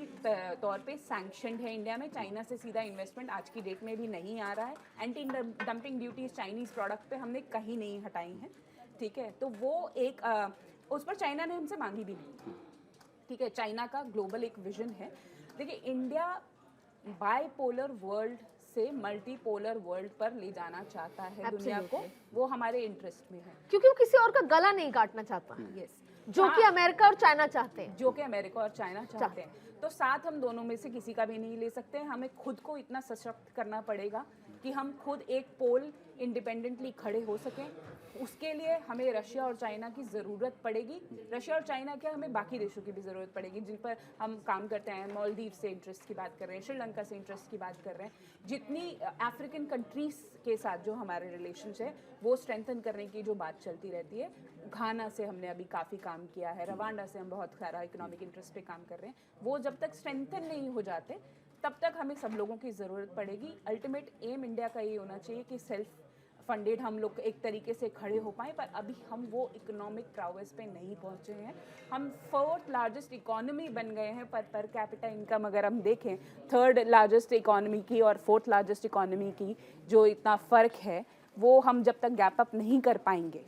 तौर पे सैंक्शनड है इंडिया में। चाइना से सीधा इन्वेस्टमेंट आज की डेट में भी नहीं आ रहा है। Anti dumping duties Chinese product पे हमने कहीं नहीं हटाई हैं, ठीक है। तो वो एक उस पर चाइना ने हमसे मांगी भी नहीं, ठीक है। चाइना का ग्लोबल एक विजन है। देखिए, इंडिया बाइपोलर वर्ल्ड से मल्टीपोलर वर्ल्ड पर ले जाना चाहता है दुनिया को, वो हमारे इंटरेस्ट में है, क्योंकि वो किसी और का गला नहीं काटना चाहता। यस, जो कि अमेरिका और चाइना चाहते हैं, जो कि अमेरिका और चाइना चाहते हैं। तो साथ हम दोनों में से किसी का भी नहीं ले सकते हैं। हमें खुद को इतना सशक्त करना पड़ेगा कि हम खुद एक पोल इंडिपेंडेंटली खड़े हो सकें। उसके लिए हमें रशिया और चाइना की ज़रूरत पड़ेगी। रशिया और चाइना क्या, हमें बाकी देशों की भी ज़रूरत पड़ेगी जिन पर हम काम करते हैं। मालदीव से इंटरेस्ट की बात कर रहे हैं, श्रीलंका से इंटरेस्ट की बात कर रहे हैं। जितनी अफ्रीकन कंट्रीज़ के साथ जो हमारे रिलेशंस है वो स्ट्रेंथन करने की जो बात चलती रहती है। घाना से हमने अभी काफ़ी काम किया है, रवांडा से हम बहुत सारा इकोनॉमिक इंटरेस्ट पे काम कर रहे हैं। वो जब तक स्ट्रेंथन नहीं हो जाते तब तक हमें सब लोगों की ज़रूरत पड़ेगी। अल्टीमेट एम इंडिया का ये होना चाहिए कि सेल्फ फंडेड हम लोग एक तरीके से खड़े हो पाएँ, पर अभी हम वो इकोनॉमिक प्राउएस पे नहीं पहुँचे हैं। हम 4th लार्जेस्ट इकोनॉमी बन गए हैं, पर कैपिटा इनकम अगर हम देखें 3rd लार्जेस्ट इकोनॉमी की और 4th लार्जेस्ट इकोनॉमी की जो इतना फ़र्क है, वो हम जब तक गैप अप नहीं कर पाएंगे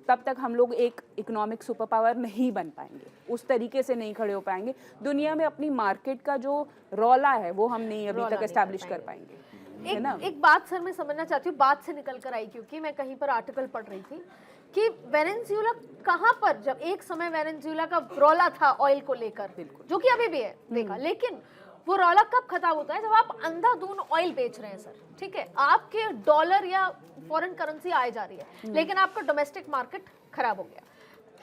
तब तक हम लोग एक इकोनॉमिक सुपर पावर नहीं बन पाएंगे, उस तरीके से नहीं खड़े हो पाएंगे। दुनिया में अपनी मार्केट का जो रौला है वो हम नहीं अभी तक एस्टैब्लिश कर पाएंगे। एक बात सर मैं समझना चाहती हूँ, बात से निकल कर आई, क्योंकि मैं कहीं पर आर्टिकल पढ़ रही थी कि वेनेजुएला कहाँ पर, जब एक समय वेनेजुएला का रौला था ऑयल को लेकर, जो कि अभी भी है देखा, लेकिन वो रौला कब खत्म होता है, जब आप अंधाधुंध ऑयल बेच रहे हैं सर, ठीक है। आपके डॉलर या फॉरेन करेंसी आए जा रही है, लेकिन आपका डोमेस्टिक मार्केट खराब हो गया।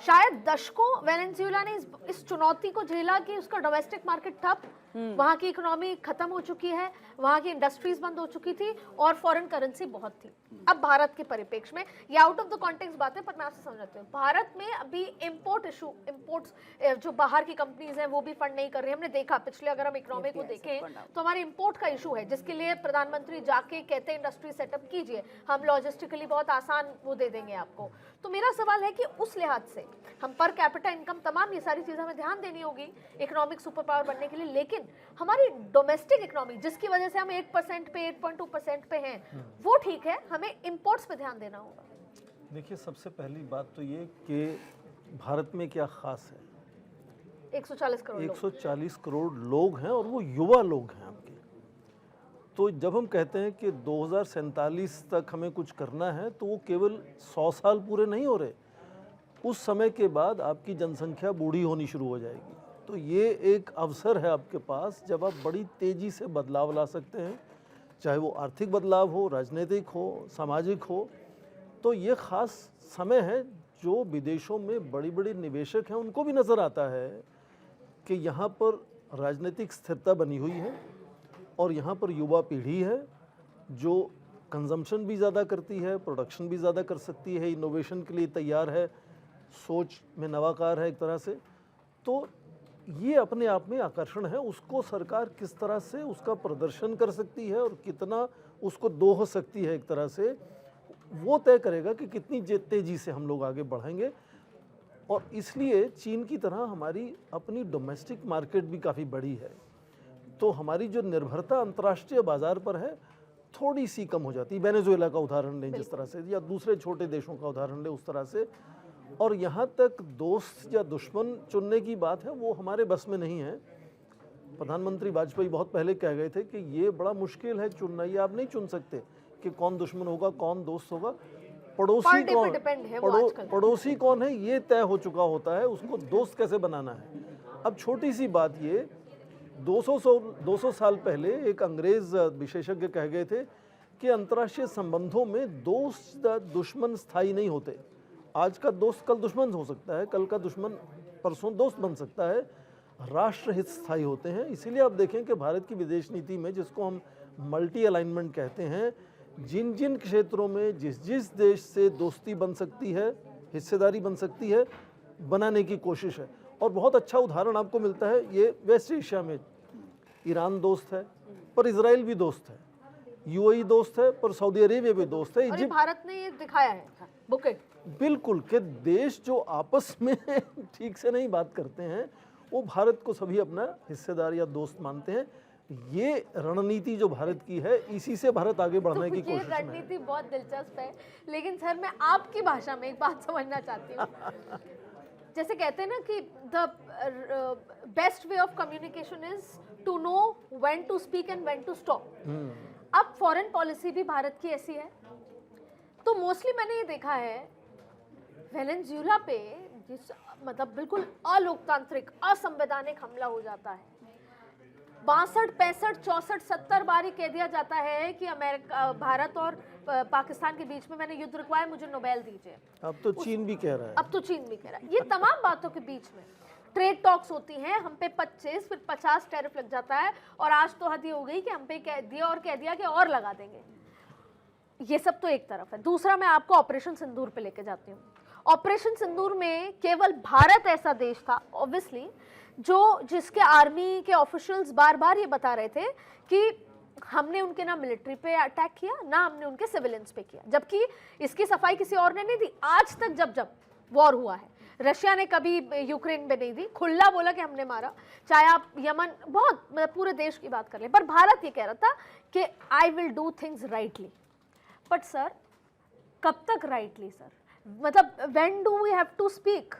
शायद दशकों वेनेजुएला ने इस चुनौती को झेला कि उसका डोमेस्टिक मार्केट ठप, वहां की इकोनॉमी खत्म हो चुकी है, वहां की इंडस्ट्रीज बंद हो चुकी थी और फॉरेन करेंसी बहुत थी। अब भारत के परिप्रेक्ष्य में, ये आउट ऑफ द कॉन्टेक्स्ट बात है पर मैं आपसे समझाती हूँ, भारत में अभी इंपोर्ट्स जो बाहर की कंपनीज हैं वो भी फंड नहीं कर रही। हमने देखा पिछले, अगर हम इकोनॉमी को देखें तो हमारे इंपोर्ट का इशू है, जिसके लिए प्रधानमंत्री जाके कहते हैं इंडस्ट्री सेटअप कीजिए, हम लॉजिस्टिकली बहुत आसान वो दे देंगे आपको। तो मेरा सवाल है कि उस लिहाज से हम पर कैपिटा इनकम, तमाम ये सारी चीजें हमें ध्यान देनी होगी इकोनॉमिक सुपर पावर बनने के लिए, लेकिन हमारी डोमेस्टिक इकोनॉमी जिसकी वजह से हम 8% पे 8.2% पे हैं, वो ठीक है, हमें इंपोर्ट्स पे ध्यान देना होगा। देखिए, सबसे पहली बात तो ये कि भारत में क्या खास है, 140 करोड़ 140 करोड़ लोग हैं और वो युवा लोग हैं आपके। तो जब हम कहते हैं कि 2047 तक हमें कुछ करना है, तो वो केवल 100 साल पूरे नहीं हो रहे, उस समय के बाद आपकी जनसंख्या बूढ़ी होनी शुरू हो जाएगी। तो ये एक अवसर है आपके पास जब आप बड़ी तेज़ी से बदलाव ला सकते हैं, चाहे वो आर्थिक बदलाव हो, राजनीतिक हो, सामाजिक हो। तो ये ख़ास समय है जो विदेशों में बड़ी बड़ी निवेशक हैं उनको भी नज़र आता है कि यहाँ पर राजनीतिक स्थिरता बनी हुई है और यहाँ पर युवा पीढ़ी है जो कंजम्पशन भी ज़्यादा करती है, प्रोडक्शन भी ज़्यादा कर सकती है, इनोवेशन के लिए तैयार है, सोच में नवाकार है एक तरह से। तो ये अपने आप में आकर्षण है, उसको सरकार किस तरह से उसका प्रदर्शन कर सकती है और कितना उसको दोह सकती है एक तरह से, वो तय करेगा कि कितनी तेज़ी से हम लोग आगे बढ़ेंगे। और इसलिए चीन की तरह हमारी अपनी डोमेस्टिक मार्केट भी काफ़ी बड़ी है, तो हमारी जो निर्भरता अंतर्राष्ट्रीय बाज़ार पर है थोड़ी सी कम हो जाती है। वेनेजुएला का उदाहरण लें जिस तरह से, या दूसरे छोटे देशों का उदाहरण लें उस तरह से। और यहाँ तक दोस्त या दुश्मन चुनने की बात है, वो हमारे बस में नहीं है। प्रधानमंत्री वाजपेयी बहुत पहले कह गए थे कि ये बड़ा मुश्किल है चुनना, ये आप नहीं चुन सकते कि कौन दुश्मन होगा कौन दोस्त होगा। पड़ोसी कौन है ये तय हो चुका होता है, उसको दोस्त कैसे बनाना है। अब छोटी सी बात ये, 200 साल पहले एक अंग्रेज विशेषज्ञ कह गए थे कि अंतर्राष्ट्रीय संबंधों में दोस्त दुश्मन स्थायी नहीं होते। आज का दोस्त कल दुश्मन हो सकता है, कल का दुश्मन परसों दोस्त बन सकता है। राष्ट्र हित स्थायी होते हैं। इसीलिए आप देखें कि भारत की विदेश नीति में, जिसको हम मल्टी अलाइनमेंट कहते हैं, जिन जिन क्षेत्रों में जिस जिस देश से दोस्ती बन सकती है, हिस्सेदारी बन सकती है, बनाने की कोशिश है। और बहुत अच्छा उदाहरण आपको मिलता है ये वेस्ट एशिया में। ईरान दोस्त है पर इजराइल भी दोस्त है, यूएई दोस्त है पर सऊदी अरेबिया भी दोस्त है, इजिप्ट। भारत ने ये दिखाया है बुकेट, बिल्कुल, कि देश जो आपस में ठीक से नहीं बात करते हैं वो भारत को सभी अपना हिस्सेदार या दोस्त मानते हैं। ये रणनीति जो भारत की है, इसी से भारत आगे बढ़ने की कोशिश में है। रणनीति बहुत दिलचस्प है, लेकिन सर मैं आपकी भाषा में एक बात समझना चाहती हूँ। जैसे कहते हैं ना कि the best way of communication is to know when to speak and when to stop. अब फॉरेन पॉलिसी भी भारत की ऐसी है। तो मोस्टली मैंने ये देखा है वेनेजुएला पे, जिस मतलब बिल्कुल अलोकतांत्रिक असंवैधानिक हमला हो जाता है, 62, 65, 64, 70 बार ही कह दिया जाता है कि अमेरिका, भारत और पाकिस्तान के बीच में मैंने युद्ध रुकवाया, मुझे नोबेल दीजिए। अब तो चीन भी कह रहा है। अब तो चीन भी कह रहा है। ये तमाम बातों के बीच में ट्रेड टॉक्स होती हैं, हम पे 25 फिर 50 टैरिफ लग जाता है, और आज तो हद ये हो गई कि हम पे कह दिया और कह दिया कि और लगा देंगे। ये सब तो एक तरफ है। दूसरा, मैं आपको ऑपरेशन सिंदूर पे लेके जाती हूँ। ऑपरेशन सिंदूर में केवल भारत ऐसा देश था ऑब्वियसली जिसके आर्मी के ऑफिशियल्स बार बार ये बता रहे थे कि हमने उनके ना मिलिट्री पे अटैक किया, ना हमने उनके सिविलियंस पे किया, जबकि इसकी सफाई किसी और ने नहीं दी। आज तक जब जब वॉर हुआ है, रशिया ने कभी यूक्रेन पे नहीं दी, खुला बोला कि हमने मारा। चाहे आप यमन, बहुत पूरे देश की बात कर लें, पर भारत ये कह रहा था कि I will do things rightly. But sir, कब तक राइटली सर? मतलब when do we have to speak?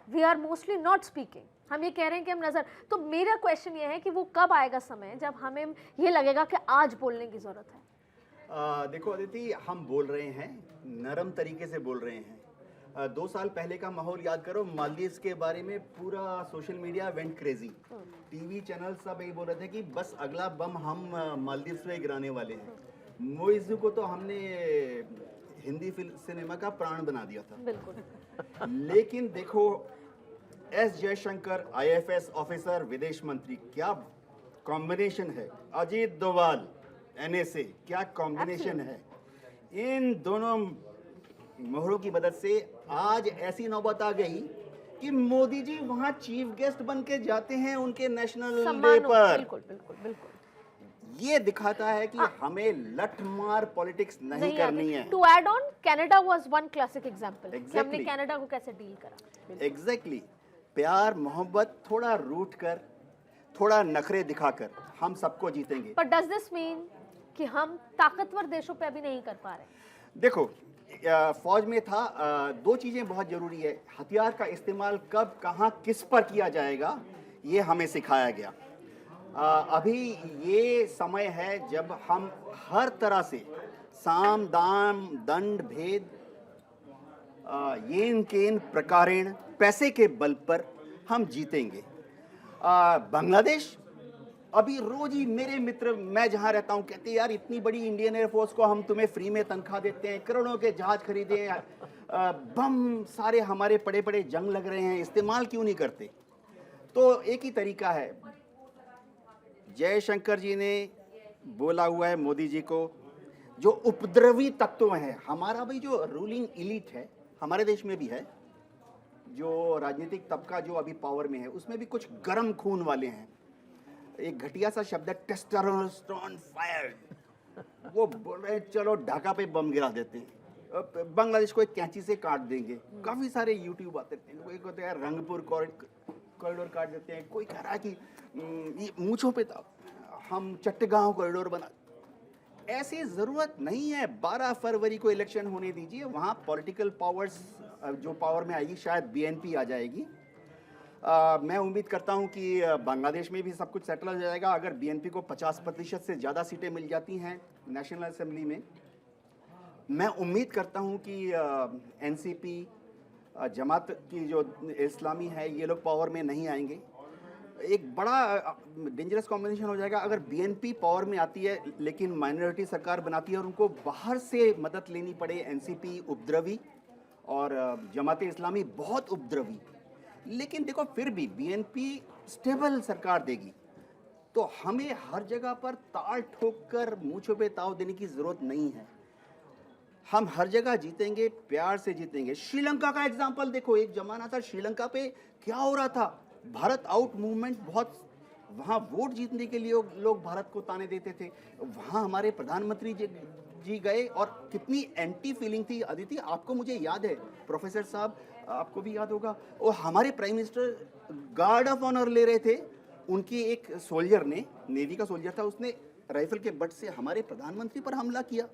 We are mostly not speaking. हम ये कह रहे हैं कि हम नजर, तो मेरा क्वेश्चन ये है कि वो कब आएगा समय जब हमें ये लगेगा कि आज बोलने की जरूरत है? देखो अदिति, हम बोल रहे हैं, नरम तरीके से बोल रहे हैं। 2 साल पहले का माहौल याद करो, मालदीव्स के बारे में पूरा social media went crazy. TV channel सब यही बोल रहे थे कि बस अगला बम हम मालदीव्स में गिराने वाले हैं। मोइज़ू को तो हमने हिंदी हिंदी सिनेमा का प्राण बना दिया था। बिल्कुल। लेकिन देखो, एस जयशंकर आईएफएस ऑफिसर, विदेश मंत्री, क्या कॉम्बिनेशन है। अजीत डोभाल एनएसए, क्या कॉम्बिनेशन है। इन दोनों मोहरों की मदद से आज ऐसी नौबत आ गई कि मोदी जी वहां चीफ गेस्ट बन के जाते हैं उनके नेशनल डे पर। बिल्कुल बिल्कुल बिल्कुल। ये दिखाता है कि हमें लठमार पॉलिटिक्स नहीं करनी है। To add on, Canada was one classic example कि हमने Exactly. कनाडा को कैसे डील करा। एग्जैक्टली प्यार मोहब्बत थोड़ा रूठ कर, थोड़ा नखरे दिखाकर हम सबको जीतेंगे। बट डज दिस मीन कि हम ताकतवर देशों पे अभी नहीं कर पा रहे? देखो, फौज में था, दो चीजें बहुत जरूरी है। हथियार का इस्तेमाल कब, कहां, किस पर किया जाएगा, ये हमें सिखाया गया। अभी ये समय है जब हम हर तरह से साम दाम दंड भेद, येन केन प्रकारेण, पैसे के बल पर हम जीतेंगे। बांग्लादेश, अभी रोज ही मेरे मित्र, मैं जहां रहता हूं, कहते हैं यार इतनी बड़ी इंडियन एयरफोर्स को हम तुम्हें फ्री में तनख्वाह देते हैं, करोड़ों के जहाज खरीदे हैं, बम सारे हमारे पड़े पड़े जंग लग रहे हैं, इस्तेमाल क्यों नहीं करते? तो एक ही तरीका है, जयशंकर जी ने बोला हुआ है मोदी जी को, जो उपद्रवी तत्व हैं, हमारा भाई जो रूलिंग इलीट है हमारे देश में भी है, जो राजनीतिक तबका जो अभी पावर में है, उसमें भी कुछ गर्म खून वाले हैं। एक घटिया सा शब्द है टेस्टोस्टेरोन फायर। वो बोल रहे हैं चलो ढाका पे बम गिरा देते हैं, बांग्लादेश को एक कैंची से काट देंगे। काफी सारे यूट्यूब आते हैं, कोई कहते हैं रंगपुर कॉरिडोर काट देते हैं, कोई कह रहा है कि ये मूंछों पे था, हम चट्टगांव कॉरिडोर बना। ऐसी जरूरत नहीं है। 12 फरवरी को इलेक्शन होने दीजिए, वहां पॉलिटिकल पावर्स जो पावर में आएगी, शायद बीएनपी आ जाएगी। मैं उम्मीद करता हूं कि बांग्लादेश में भी सब कुछ सेटल हो जाएगा। अगर बीएनपी को 50% से ज़्यादा सीटें मिल जाती हैं नेशनल असेंबली में, मैं उम्मीद करता हूं कि एनसीपी, जमात की जो इस्लामी है, ये लोग पावर में नहीं आएंगे। एक बड़ा डेंजरस कॉम्बिनेशन हो जाएगा अगर बीएनपी पावर में आती है लेकिन माइनॉरिटी सरकार बनाती है और उनको बाहर से मदद लेनी पड़े। एनसीपी उपद्रवी और जमात इस्लामी बहुत उपद्रवी, लेकिन देखो फिर भी बीएनपी स्टेबल सरकार देगी। तो हमें हर जगह पर ताल ठोक कर मूंछों पे ताव देने की जरूरत नहीं है। हम हर जगह जीतेंगे, प्यार से जीतेंगे। श्रीलंका का एग्जाम्पल देखो, एक जमाना था श्रीलंका पे क्या हो रहा था, भारत आउट मूवमेंट, बहुत वहाँ वोट जीतने के लिए लोग भारत को ताने देते थे। वहाँ हमारे प्रधानमंत्री जी गए और कितनी एंटी फीलिंग थी। अदिति, आपको मुझे याद है, प्रोफेसर साहब आपको भी याद होगा, और हमारे prime minister guard of honour ले रहे थे। उनकी एक सोल्जर ने, नेवी का सोल्जर था, उसने राइफल के बट से हमारे प्रधानमंत्री पर हमला किया।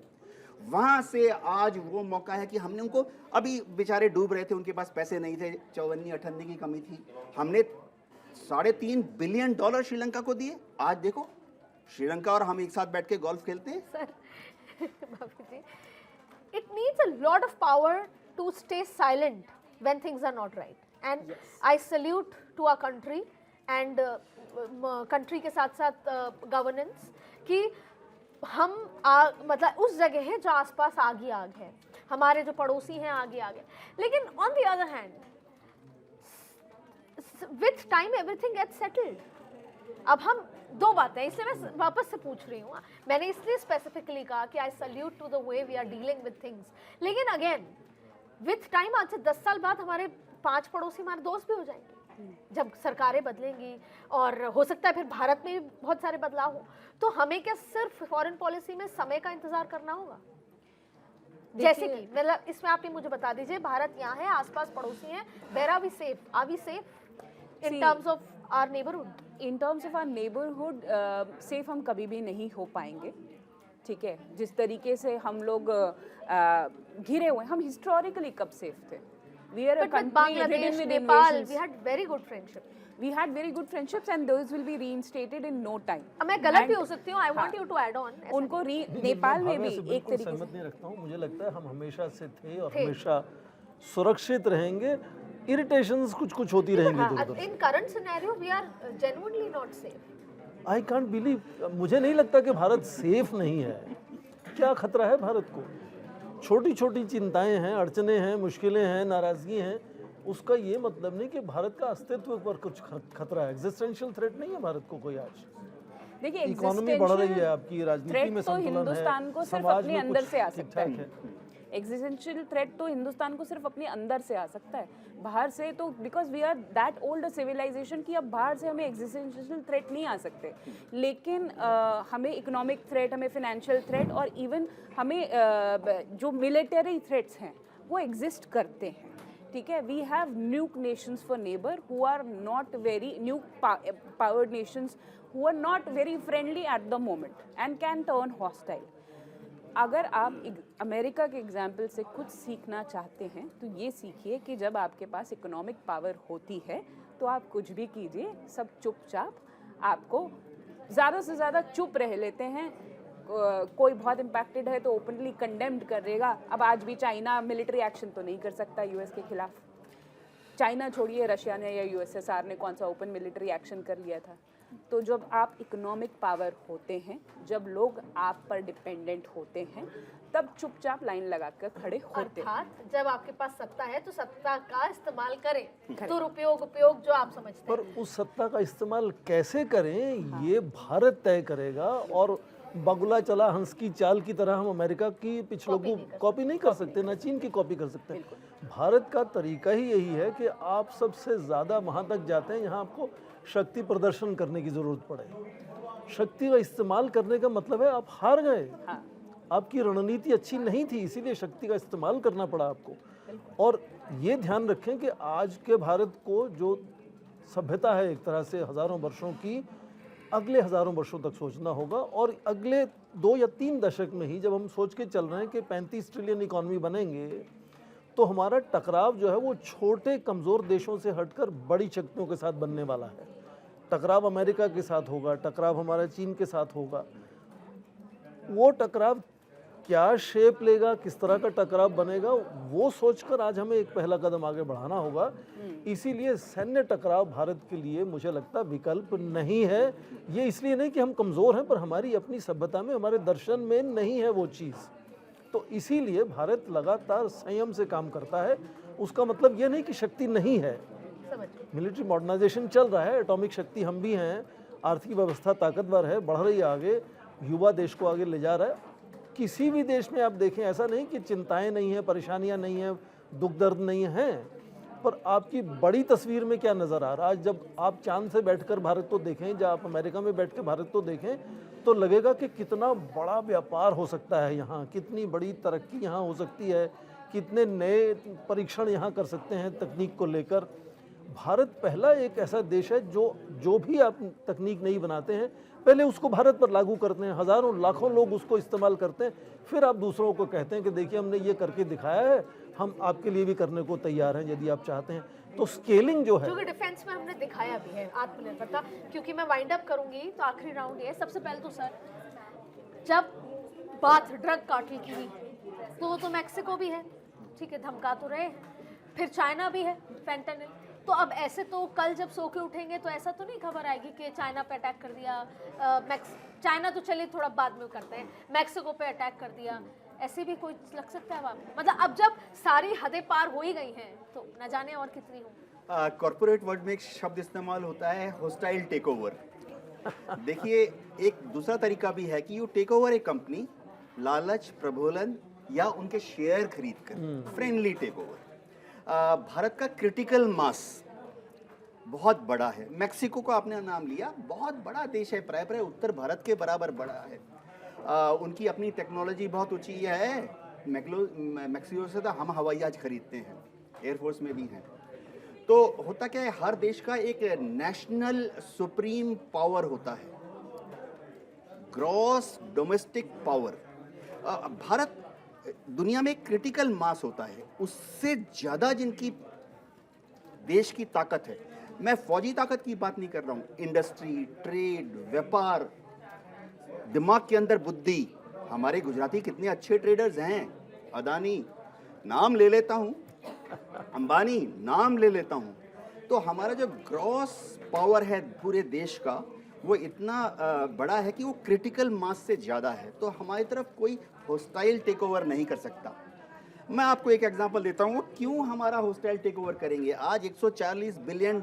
वहां से आज वो मौका है कि हमने उनको, अभी बेचारे डूब रहे थे, उनके पास पैसे नहीं थे, चौवन्नी अठन्नी की कमी थी, हमने $3.5 बिलियन श्रीलंका को दिए। आज देखो श्रीलंका और हम एक साथ बैठ के गोल्फ खेलते हैं। सर, भाभी जी, it needs a lot of power to stay silent when things are not right, and yes. I salute to our country and country के साथ साथ governance कि हम मतलब उस जगह है जो आसपास आग ही आग है, हमारे जो पड़ोसी हैं आगे आगे। लेकिन on the other hand with time everything gets settled. अब हम दो बातें, इसलिए मैं वापस से पूछ रही हूँ, मैंने इसलिए स्पेसिफिकली कहा कि I salute to the way we are dealing with things. लेकिन अगेन विथ टाइम, आज से 10 साल बाद हमारे 5 पड़ोसी हमारे दोस्त भी हो जाएंगे जब सरकारें बदलेंगी, और हो सकता है फिर भारत में भी बहुत सारे बदलाव हो। तो हमें क्या सिर्फ फॉरेन पॉलिसी में समय का इंतजार करना होगा? जैसे कि मतलब इसमें आप ये मुझे बता दीजिए, भारत यहाँ है, आसपास पड़ोसी हैं, where are we safe? Are we safe in terms of our neighbourhood? In terms of our neighbourhood safe हम कभी भी नहीं हो पाएंगे, ठीक है। जिस तरीके से हम लोग घिरे हुए, हम हिस्टोरिकली कब सेफ थे? We are a country ridden with invasions. We had very good friendship. We had very good friendships and those will be reinstated in no time. मैं गलत भी हो सकती हूँ, I want you to add on. उनको नेपाल में भी एक तरीके से सहमत नहीं रखता हूँ। मुझे लगता है हम हमेशा से थे और हमेशा सुरक्षित रहेंगे। इरिटेशंस कुछ होती रहेंगी। In current scenario, we are genuinely not safe. I can't believe, मुझे नहीं लगता कि भारत सेफ नहीं है। क्या खतरा है भारत को? छोटी छोटी चिंताएं हैं, अड़चने हैं, मुश्किलें हैं, नाराज़गी हैं, उसका ये मतलब नहीं कि भारत का अस्तित्व पर कुछ खतरा है। एग्जिस्टेंशियल थ्रेट नहीं है भारत को कोई आज। देखिए इकोनॉमी बढ़ रही है, आपकी राजनीति में तो संतुलन है, हिंदुस्तान को सिर्फ समाज अपने में अंदर कुछ से आ ठीक सकता ठाक है। एग्जिस्टेंशियल थ्रेट तो हिंदुस्तान को सिर्फ अपने अंदर से आ सकता है, बाहर से तो because we are that old civilisation कि अब बाहर से हमें एग्जिस्टेंशियल थ्रेट नहीं आ सकते, लेकिन हमें इकोनॉमिक थ्रेट, हमें फाइनेंशियल थ्रेट और इवन हमें जो मिलिटरी थ्रेट्स हैं वो एग्जिस्ट करते हैं। ठीक है, we have nuke nations for neighbour who are not very nuke powered nations who are not very friendly at the moment and can turn hostile. अगर आप अमेरिका के एग्जाम्पल से कुछ सीखना चाहते हैं तो ये सीखिए कि जब आपके पास इकोनॉमिक पावर होती है तो आप कुछ भी कीजिए, सब चुपचाप, आपको ज़्यादा से ज़्यादा चुप रह लेते हैं। कोई बहुत इम्पैक्टेड है तो ओपनली कंडेम्ड करेगा। अब आज भी चाइना मिलिट्री एक्शन तो नहीं कर सकता यूएस के खिलाफ। चाइना छोड़िए, रशिया ने या यूएसएसआर ने कौन सा ओपन मिलिट्री एक्शन कर लिया था। तो जब आप इकोनॉमिक पावर होते हैं, जब लोग आप पर डिपेंडेंट होते हैं, तब चुपचाप लाइन लगाकर खड़े होते हैं। अर्थात जब आपके पास सत्ता है तो सत्ता का इस्तेमाल करें, दुरुपयोग उपयोग जो आप समझते हैं। पर उस सत्ता का इस्तेमाल कैसे करें ये भारत तय करेगा। और बगुला चला हंस की चाल की तरह हम अमेरिका की पिछलों को कॉपी नहीं कर सकते, ना चीन की कॉपी कर सकते हैं। भारत का तरीका ही यही है कि आप सबसे ज़्यादा वहाँ तक जाते हैं जहाँ आपको शक्ति प्रदर्शन करने की ज़रूरत पड़े। शक्ति का इस्तेमाल करने का मतलब है आप हार गए, आपकी रणनीति अच्छी नहीं थी, इसीलिए शक्ति का इस्तेमाल करना पड़ा आपको। और ये ध्यान रखें कि आज के भारत को जो सभ्यता है एक तरह से हज़ारों वर्षों की, अगले हज़ारों वर्षों तक सोचना होगा। और अगले 2 या 3 दशक में ही जब हम सोच के चल रहे हैं कि 35 ट्रिलियन इकॉनमी बनेंगे, तो हमारा टकराव जो है वो छोटे कमज़ोर देशों से हटकर बड़ी शक्तियों के साथ बनने वाला है। टकराव अमेरिका के साथ होगा, टकराव हमारा चीन के साथ होगा। वो टकराव क्या शेप लेगा, किस तरह का टकराव बनेगा, वो सोचकर आज हमें एक पहला कदम आगे बढ़ाना होगा। इसीलिए सैन्य टकराव भारत के लिए मुझे लगता विकल्प नहीं है। ये इसलिए नहीं कि हम कमज़ोर हैं, पर हमारी अपनी सभ्यता में, हमारे दर्शन में नहीं है वो चीज़। तो इसीलिए भारत लगातार संयम से काम करता है। उसका मतलब ये नहीं कि शक्ति नहीं है, मिलिट्री मॉडर्नाइजेशन चल रहा है, एटॉमिक शक्ति हम भी हैं, आर्थिक व्यवस्था ताकतवर है, बढ़ रही है आगे, युवा देश को आगे ले जा रहा है। किसी भी देश में आप देखें ऐसा नहीं कि चिंताएं नहीं हैं, परेशानियां नहीं हैं, दुख दर्द नहीं हैं, पर आपकी बड़ी तस्वीर में क्या नज़र आ रहा है। आज जब आप चांद से बैठकर भारत को देखें, जब आप अमेरिका में बैठ कर भारत को देखें, तो लगेगा कि कितना बड़ा व्यापार हो सकता है यहाँ, कितनी बड़ी तरक्की यहाँ हो सकती है, कितने नए परीक्षण यहाँ कर सकते हैं तकनीक को लेकर। भारत पहला एक ऐसा देश है जो भी आप तकनीक नहीं बनाते हैं, पहले उसको भारत पर लागू करते हैं, हज़ारों लाखों लोग उसको इस्तेमाल करते हैं, फिर आप दूसरों को कहते हैं कि देखिए हमने ये करके दिखाया है, हम आपके लिए भी करने को तैयार हैं यदि आप चाहते हैं। तो स्केलिंग जो है, जो कि डिफेंस में हमने दिखाया भी है आत्मनिर्भरता। क्योंकि मैं वाइंड अप करूंगी तो आखिरी राउंड ये, सबसे पहले तो सर जब बात ड्रग कार्टेल की हुई तो मैक्सिको भी है, ठीक है, धमका तो रहे, फिर चाइना भी है, फेंटानिल। तो अब ऐसे तो कल जब सो के उठेंगे तो ऐसा तो नहीं खबर आएगी कि चाइना पे अटैक कर दिया, चाइना तो चलिए थोड़ा बाद में करते हैं, मैक्सिको पे अटैक कर दिया, ऐसे भी कोई लग सकता है वहाँ? मतलब अब जब सारी हदें पार हो ही गई हैं तो न जाने और कितनी हो। कॉर्पोरेट वर्ल्ड में एक शब्द इस्तेमाल होता है, होस्टाइल टेक ओवर। देखिए, एक दूसरा तरीका भी है कि you take over a company, लालच, प्रबोलन या उनके शेयर खरीद कर, फ्रेंडली टेक ओवर। भारत का क्रिटिकल मास बहुत बड़ा है। मैक्सिको को आपने नाम लिया, बहुत बड़ा देश है, प्राय उत्तर भारत के बराबर बड़ा है। उनकी अपनी टेक्नोलॉजी बहुत ऊंची है। मैक्सिको से तो हम हवाई जहाज खरीदते हैं, एयरफोर्स में भी हैं। तो होता क्या है, हर देश का एक नेशनल सुप्रीम पावर होता है, ग्रॉस डोमेस्टिक पावर। भारत दुनिया में क्रिटिकल मास होता है, उससे ज़्यादा जिनकी देश की ताकत है, मैं फौजी ताकत की बात नहीं कर रहा हूँ, इंडस्ट्री, ट्रेड, व्यापार, दिमाग के अंदर बुद्धि। हमारे गुजराती कितने अच्छे ट्रेडर्स हैं, अदानी नाम ले लेता हूँ, अंबानी नाम ले लेता हूँ। तो हमारा जो ग्रॉस पावर है पूरे देश का, वो इतना बड़ा है कि वो क्रिटिकल मास से ज़्यादा है। तो हमारी तरफ कोई होस्टाइल टेक ओवर नहीं कर सकता। मैं आपको एक एग्जांपल देता हूँ, क्यों हमारा हॉस्टाइल टेक ओवर करेंगे। आज 140 बिलियन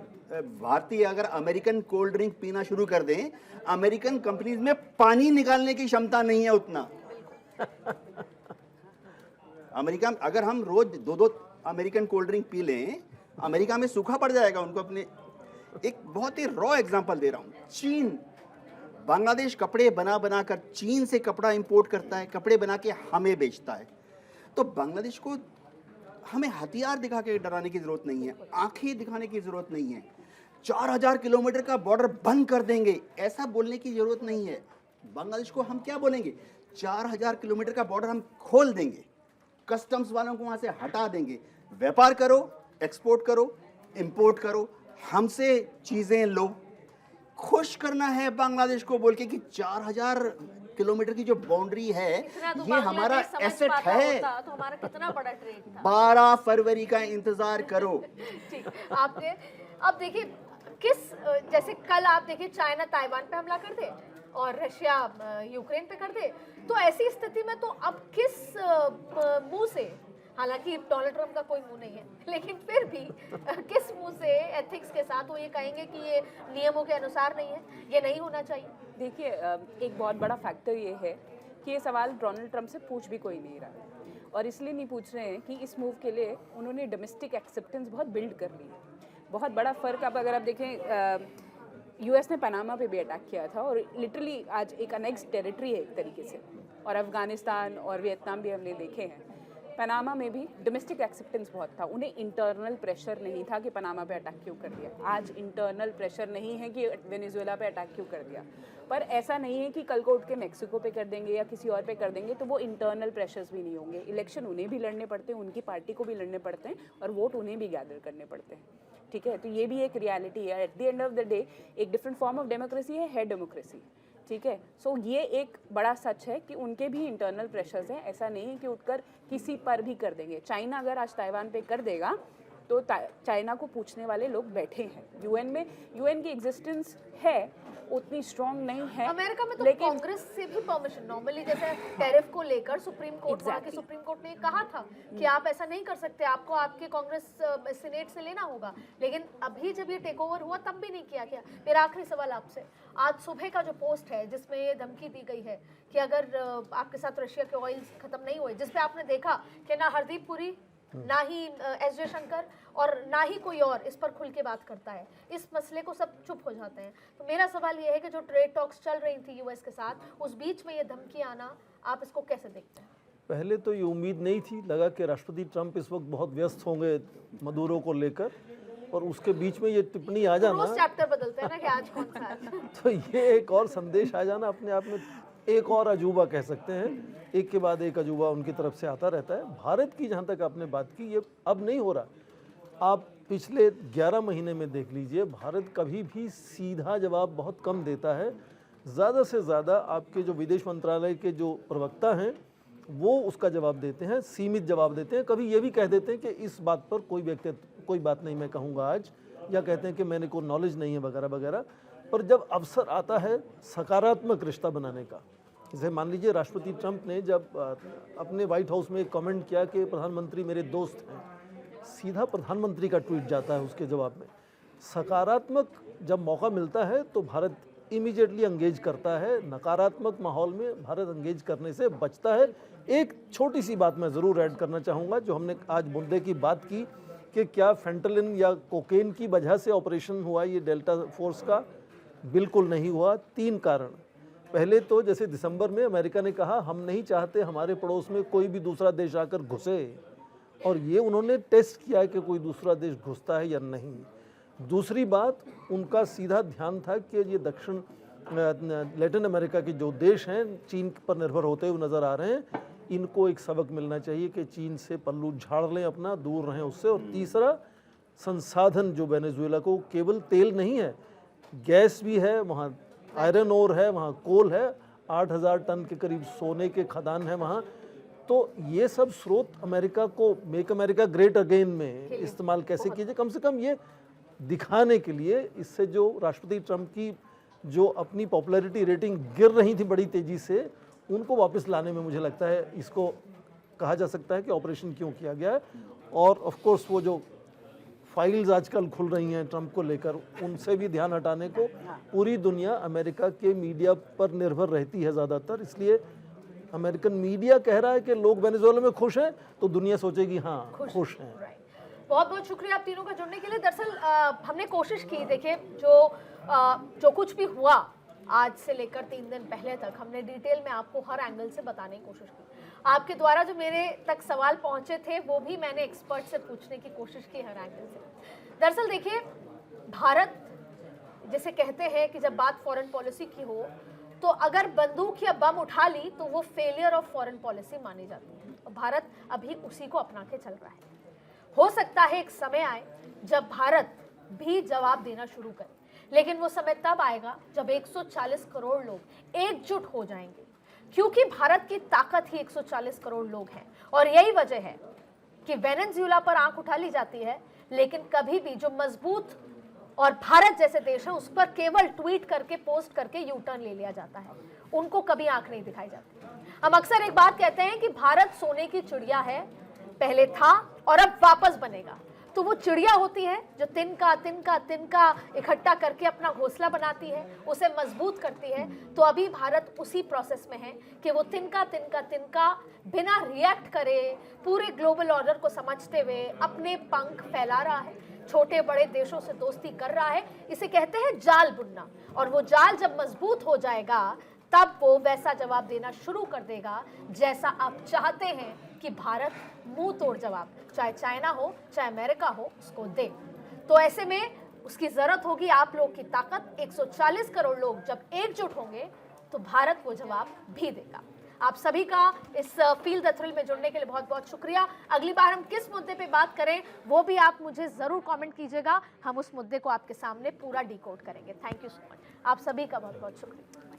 भारतीय अगर अमेरिकन कोल्ड ड्रिंक पीना शुरू कर दें, अमेरिकन कंपनीज में पानी निकालने की क्षमता नहीं है उतना। अमेरिका अगर हम रोज 2-2 अमेरिकन कोल्ड ड्रिंक पी लें, अमेरिका में सूखा पड़ जाएगा उनको। अपने एक बहुत ही रॉ एग्जांपल दे रहा हूँ, चीन, बांग्लादेश कपड़े बना बना कर चीन से कपड़ा इंपोर्ट करता है, कपड़े बना के हमें बेचता है। तो बांग्लादेश को हमें हथियार दिखा के डराने की जरूरत नहीं है, आंखें दिखाने की जरूरत नहीं है। 4000 किलोमीटर का बॉर्डर बंद कर देंगे ऐसा बोलने की जरूरत नहीं है। बांग्लादेश को हम क्या बोलेंगे, 4000 किलोमीटर का बॉर्डर हम खोल देंगे, कस्टम्स वालों को वहां से हटा देंगे, व्यापार करो, एक्सपोर्ट करो, इंपोर्ट करो, हमसे चीजें लो। खुश करना है बांग्लादेश को बोल के कि 4000 किलोमीटर की जो बाउंड्री है ये हमारा एसेट है। तो हमारा कितना बड़ा ट्रेड था। 12 फरवरी का इंतजार करो। ठीक, आपने अब देखिए किस, जैसे कल आप देखिए चाइना ताइवान पे हमला कर दे और रशिया यूक्रेन पे कर दे, तो ऐसी स्थिति में तो अब किस मुंह से, हालांकि डोनाल्ड ट्रंप का कोई मुंह नहीं है, लेकिन फिर भी किस मुंह से एथिक्स के साथ वो ये कहेंगे कि ये नियमों के अनुसार नहीं है, ये नहीं होना चाहिए। देखिए एक बहुत बड़ा फैक्टर ये है कि ये सवाल डोनाल्ड ट्रंप से पूछ भी कोई नहीं रहा, और इसलिए नहीं पूछ रहे हैं कि इस मूव के लिए उन्होंने डोमेस्टिक एक्सेप्टेंस बहुत बिल्ड कर ली है। बहुत बड़ा फ़र्क अब अगर आप देखें, यूएस ने पनामा पे भी अटैक किया था और लिटरली आज एक अनेक्स टेरिटरी है एक तरीके से, और अफ़गानिस्तान और वियतनाम भी हमने देखे हैं। पनामा में भी डोमेस्टिक एक्सेप्टेंस बहुत था, उन्हें इंटरनल प्रेशर नहीं था कि पनामा पे अटैक क्यों कर दिया। आज इंटरनल प्रेशर नहीं है कि वेनेजुएला पे अटैक क्यों कर दिया, पर ऐसा नहीं है कि कल को उठ के मेक्सिको पे कर देंगे या किसी और पे कर देंगे तो वो इंटरनल प्रेशर्स भी नहीं होंगे। इलेक्शन उन्हें भी लड़ने पड़ते हैं, उनकी पार्टी को भी लड़ने पड़ते हैं, और वोट उन्हें भी गैदर करने पड़ते हैं। ठीक है, तो ये भी एक रियलिटी है। At the end of the day एक डिफरेंट फॉर्म ऑफ डेमोक्रेसी है डेमोक्रेसी। ठीक है, सो ये एक बड़ा सच है कि उनके भी इंटरनल प्रेशर्स हैं। ऐसा नहीं है कि उठकर किसी पर भी कर देंगे। चाइना अगर आज ताइवान पे कर देगा तो चाइना को पूछने वाले लोग बैठे हैं यूएन में। यूएन की एग्जिस्टेंस है, उतनी स्ट्रांग नहीं है। अमेरिका में तो लेकिन कांग्रेस से भी परमिशन नॉर्मली, जैसे टैरिफ को लेकर सुप्रीम कोर्ट, वहाँ की सुप्रीम कोर्ट ने कहा था कि आप ऐसा नहीं कर सकते, आपको आपके कांग्रेस सीनेट से लेना होगा, लेकिन अभी जब ये टेक ओवर हुआ तब भी नहीं किया गया। मेरा आखिरी सवाल आपसे, आज सुबह का जो पोस्ट है जिसमें ये धमकी दी गई है कि अगर आपके साथ रशिया के ऑयल खत्म नहीं हुए, जिसपे आपने देखा कि ना हरदीप पुरी, ना ही एस जयशंकर और ना ही कोई और इस पर खुल के बात करता है, इस मसले को सब चुप हो जाते हैं। तो मेरा सवाल ये है कि जो ट्रेड टॉक्स चल रही थी यूएस के साथ, उस बीच में ये धमकी आना, आप इसको कैसे देखते हैं? पहले तो ये उम्मीद नहीं थी, लगा कि राष्ट्रपति ट्रंप इस वक्त बहुत व्यस्त होंगे मदुरो को लेकर, और उसके बीच में ये टिप्पणी आ जाना, रोज चैप्टर बदलते हैं ना कि आज कौन सा है। तो ये एक और संदेश आ जाना अपने आप में एक और अजूबा कह सकते हैं। एक के बाद एक अजूबा उनकी तरफ से आता रहता है। भारत की जहाँ तक आपने बात की, ये अब नहीं हो रहा। आप पिछले 11 महीने में देख लीजिए, भारत कभी भी सीधा जवाब बहुत कम देता है। ज़्यादा से ज़्यादा आपके जो विदेश मंत्रालय के जो प्रवक्ता हैं वो उसका जवाब देते हैं, सीमित जवाब देते हैं। कभी ये भी कह देते हैं कि इस बात पर कोई बात नहीं मैं कहूँगा आज, या कहते हैं कि मैंने कोई नॉलेज नहीं है वगैरह वगैरह। पर जब अवसर आता है सकारात्मक रिश्ता बनाने का, जैसे मान लीजिए राष्ट्रपति ट्रंप ने जब अपने व्हाइट हाउस में एक कमेंट किया कि प्रधानमंत्री मेरे दोस्त हैं, सीधा प्रधानमंत्री का ट्वीट जाता है उसके जवाब में। सकारात्मक जब मौका मिलता है तो भारत इमीडिएटली एंगेज करता है, नकारात्मक माहौल में भारत एंगेज करने से बचता है। एक छोटी सी बात मैं ज़रूर ऐड करना चाहूँगा, जो हमने आज मुद्दे की बात की कि क्या फेंटानिल या कोकेन की वजह से ऑपरेशन हुआ ये डेल्टा फोर्स का, बिल्कुल नहीं हुआ। 3 कारण। पहले तो जैसे दिसंबर में अमेरिका ने कहा हम नहीं चाहते हमारे पड़ोस में कोई भी दूसरा देश आकर घुसे, और ये उन्होंने टेस्ट किया कि कोई दूसरा देश घुसता है या नहीं। दूसरी बात, उनका सीधा ध्यान था कि ये दक्षिण लैटिन अमेरिका के जो देश हैं चीन पर निर्भर होते हुए नज़र आ रहे हैं, इनको एक सबक मिलना चाहिए कि चीन से पल्लू झाड़ लें, अपना दूर रहें उससे। और तीसरा, संसाधन जो वेनेजुएला को केवल तेल नहीं है, गैस भी है, वहाँ आयरन ओर है, वहाँ कोल है, 8000 टन के करीब सोने के खदान है वहाँ। तो ये सब स्रोत अमेरिका को मेक अमेरिका ग्रेट अगेन में इस्तेमाल कैसे कीजिए, कम से कम ये दिखाने के लिए, इससे जो राष्ट्रपति ट्रंप की जो अपनी पॉपुलैरिटी रेटिंग गिर रही थी बड़ी तेज़ी से, उनको वापस लाने में मुझे लगता है इसको कहा जा सकता है कि ऑपरेशन क्यों किया गया है। और ऑफ कोर्स वो जो फाइल्स आजकल खुल रही हैं ट्रंप को लेकर, उनसे भी ध्यान हटाने को पूरी दुनिया अमेरिका के मीडिया पर निर्भर रहती है ज़्यादातर, इसलिए अमेरिकन मीडिया कह रहा है कि लोग वेनेजुएला में खुश हैं तो दुनिया सोचेगी हाँ खुश हैं। बहुत बहुत शुक्रिया आप तीनों का जुड़ने के लिए। दरअसल हमने कोशिश की, देखिए जो कुछ भी हुआ आज से लेकर 3 दिन पहले तक, हमने डिटेल में आपको हर एंगल से बताने की कोशिश की। आपके द्वारा जो मेरे तक सवाल पहुंचे थे वो भी मैंने एक्सपर्ट से पूछने की कोशिश की हर एंगल से। दरअसल देखिए, भारत जैसे कहते हैं कि जब बात फॉरेन पॉलिसी की हो तो अगर बंदूक या बम उठा ली तो वो फेलियर ऑफ फॉरेन पॉलिसी मानी जाती है, और भारत अभी उसी को अपना के चल रहा है। हो सकता है एक समय आए जब भारत भी जवाब देना शुरू करे, लेकिन वो समय तब आएगा जब 140 करोड़ लोग एकजुट हो जाएंगे, क्योंकि भारत की ताकत ही 140 करोड़ लोग हैं। और यही वजह है कि वेनेजुएला पर आंख उठा ली जाती है, लेकिन कभी भी जो मजबूत और भारत जैसे देश है उस पर केवल ट्वीट करके, पोस्ट करके यू टर्न ले लिया जाता है, उनको कभी आंख नहीं दिखाई जाती। हम अक्सर एक बात कहते हैं कि भारत सोने की चिड़िया है, पहले था और अब वापस बनेगा। तो वो चिड़िया होती है जो तिनका तिनका तिनका इकट्ठा करके अपना घोंसला बनाती है, उसे मजबूत करती है। तो अभी भारत उसी प्रोसेस में है कि वो तिनका तिनका तिनका बिना रिएक्ट करे पूरे ग्लोबल ऑर्डर को समझते हुए अपने पंख फैला रहा है, छोटे बड़े देशों से दोस्ती कर रहा है। इसे कहते हैं जाल बुनना, और वो जाल जब मजबूत हो जाएगा तब वो वैसा जवाब देना शुरू कर देगा जैसा आप चाहते हैं कि भारत मुंह तोड़ जवाब, चाहे चाइना हो चाहे अमेरिका हो, उसको दे। तो ऐसे में उसकी जरूरत होगी आप लोग की ताकत। 140 करोड़ लोग जब एकजुट होंगे तो भारत वो जवाब भी देगा। आप सभी का इस फील द थ्रिल में जुड़ने के लिए बहुत बहुत शुक्रिया। अगली बार हम किस मुद्दे पे बात करें वो भी आप मुझे जरूर कमेंट कीजिएगा, हम उस मुद्दे को आपके सामने पूरा डिकोड करेंगे। थैंक यू सो मच, आप सभी का बहुत बहुत शुक्रिया।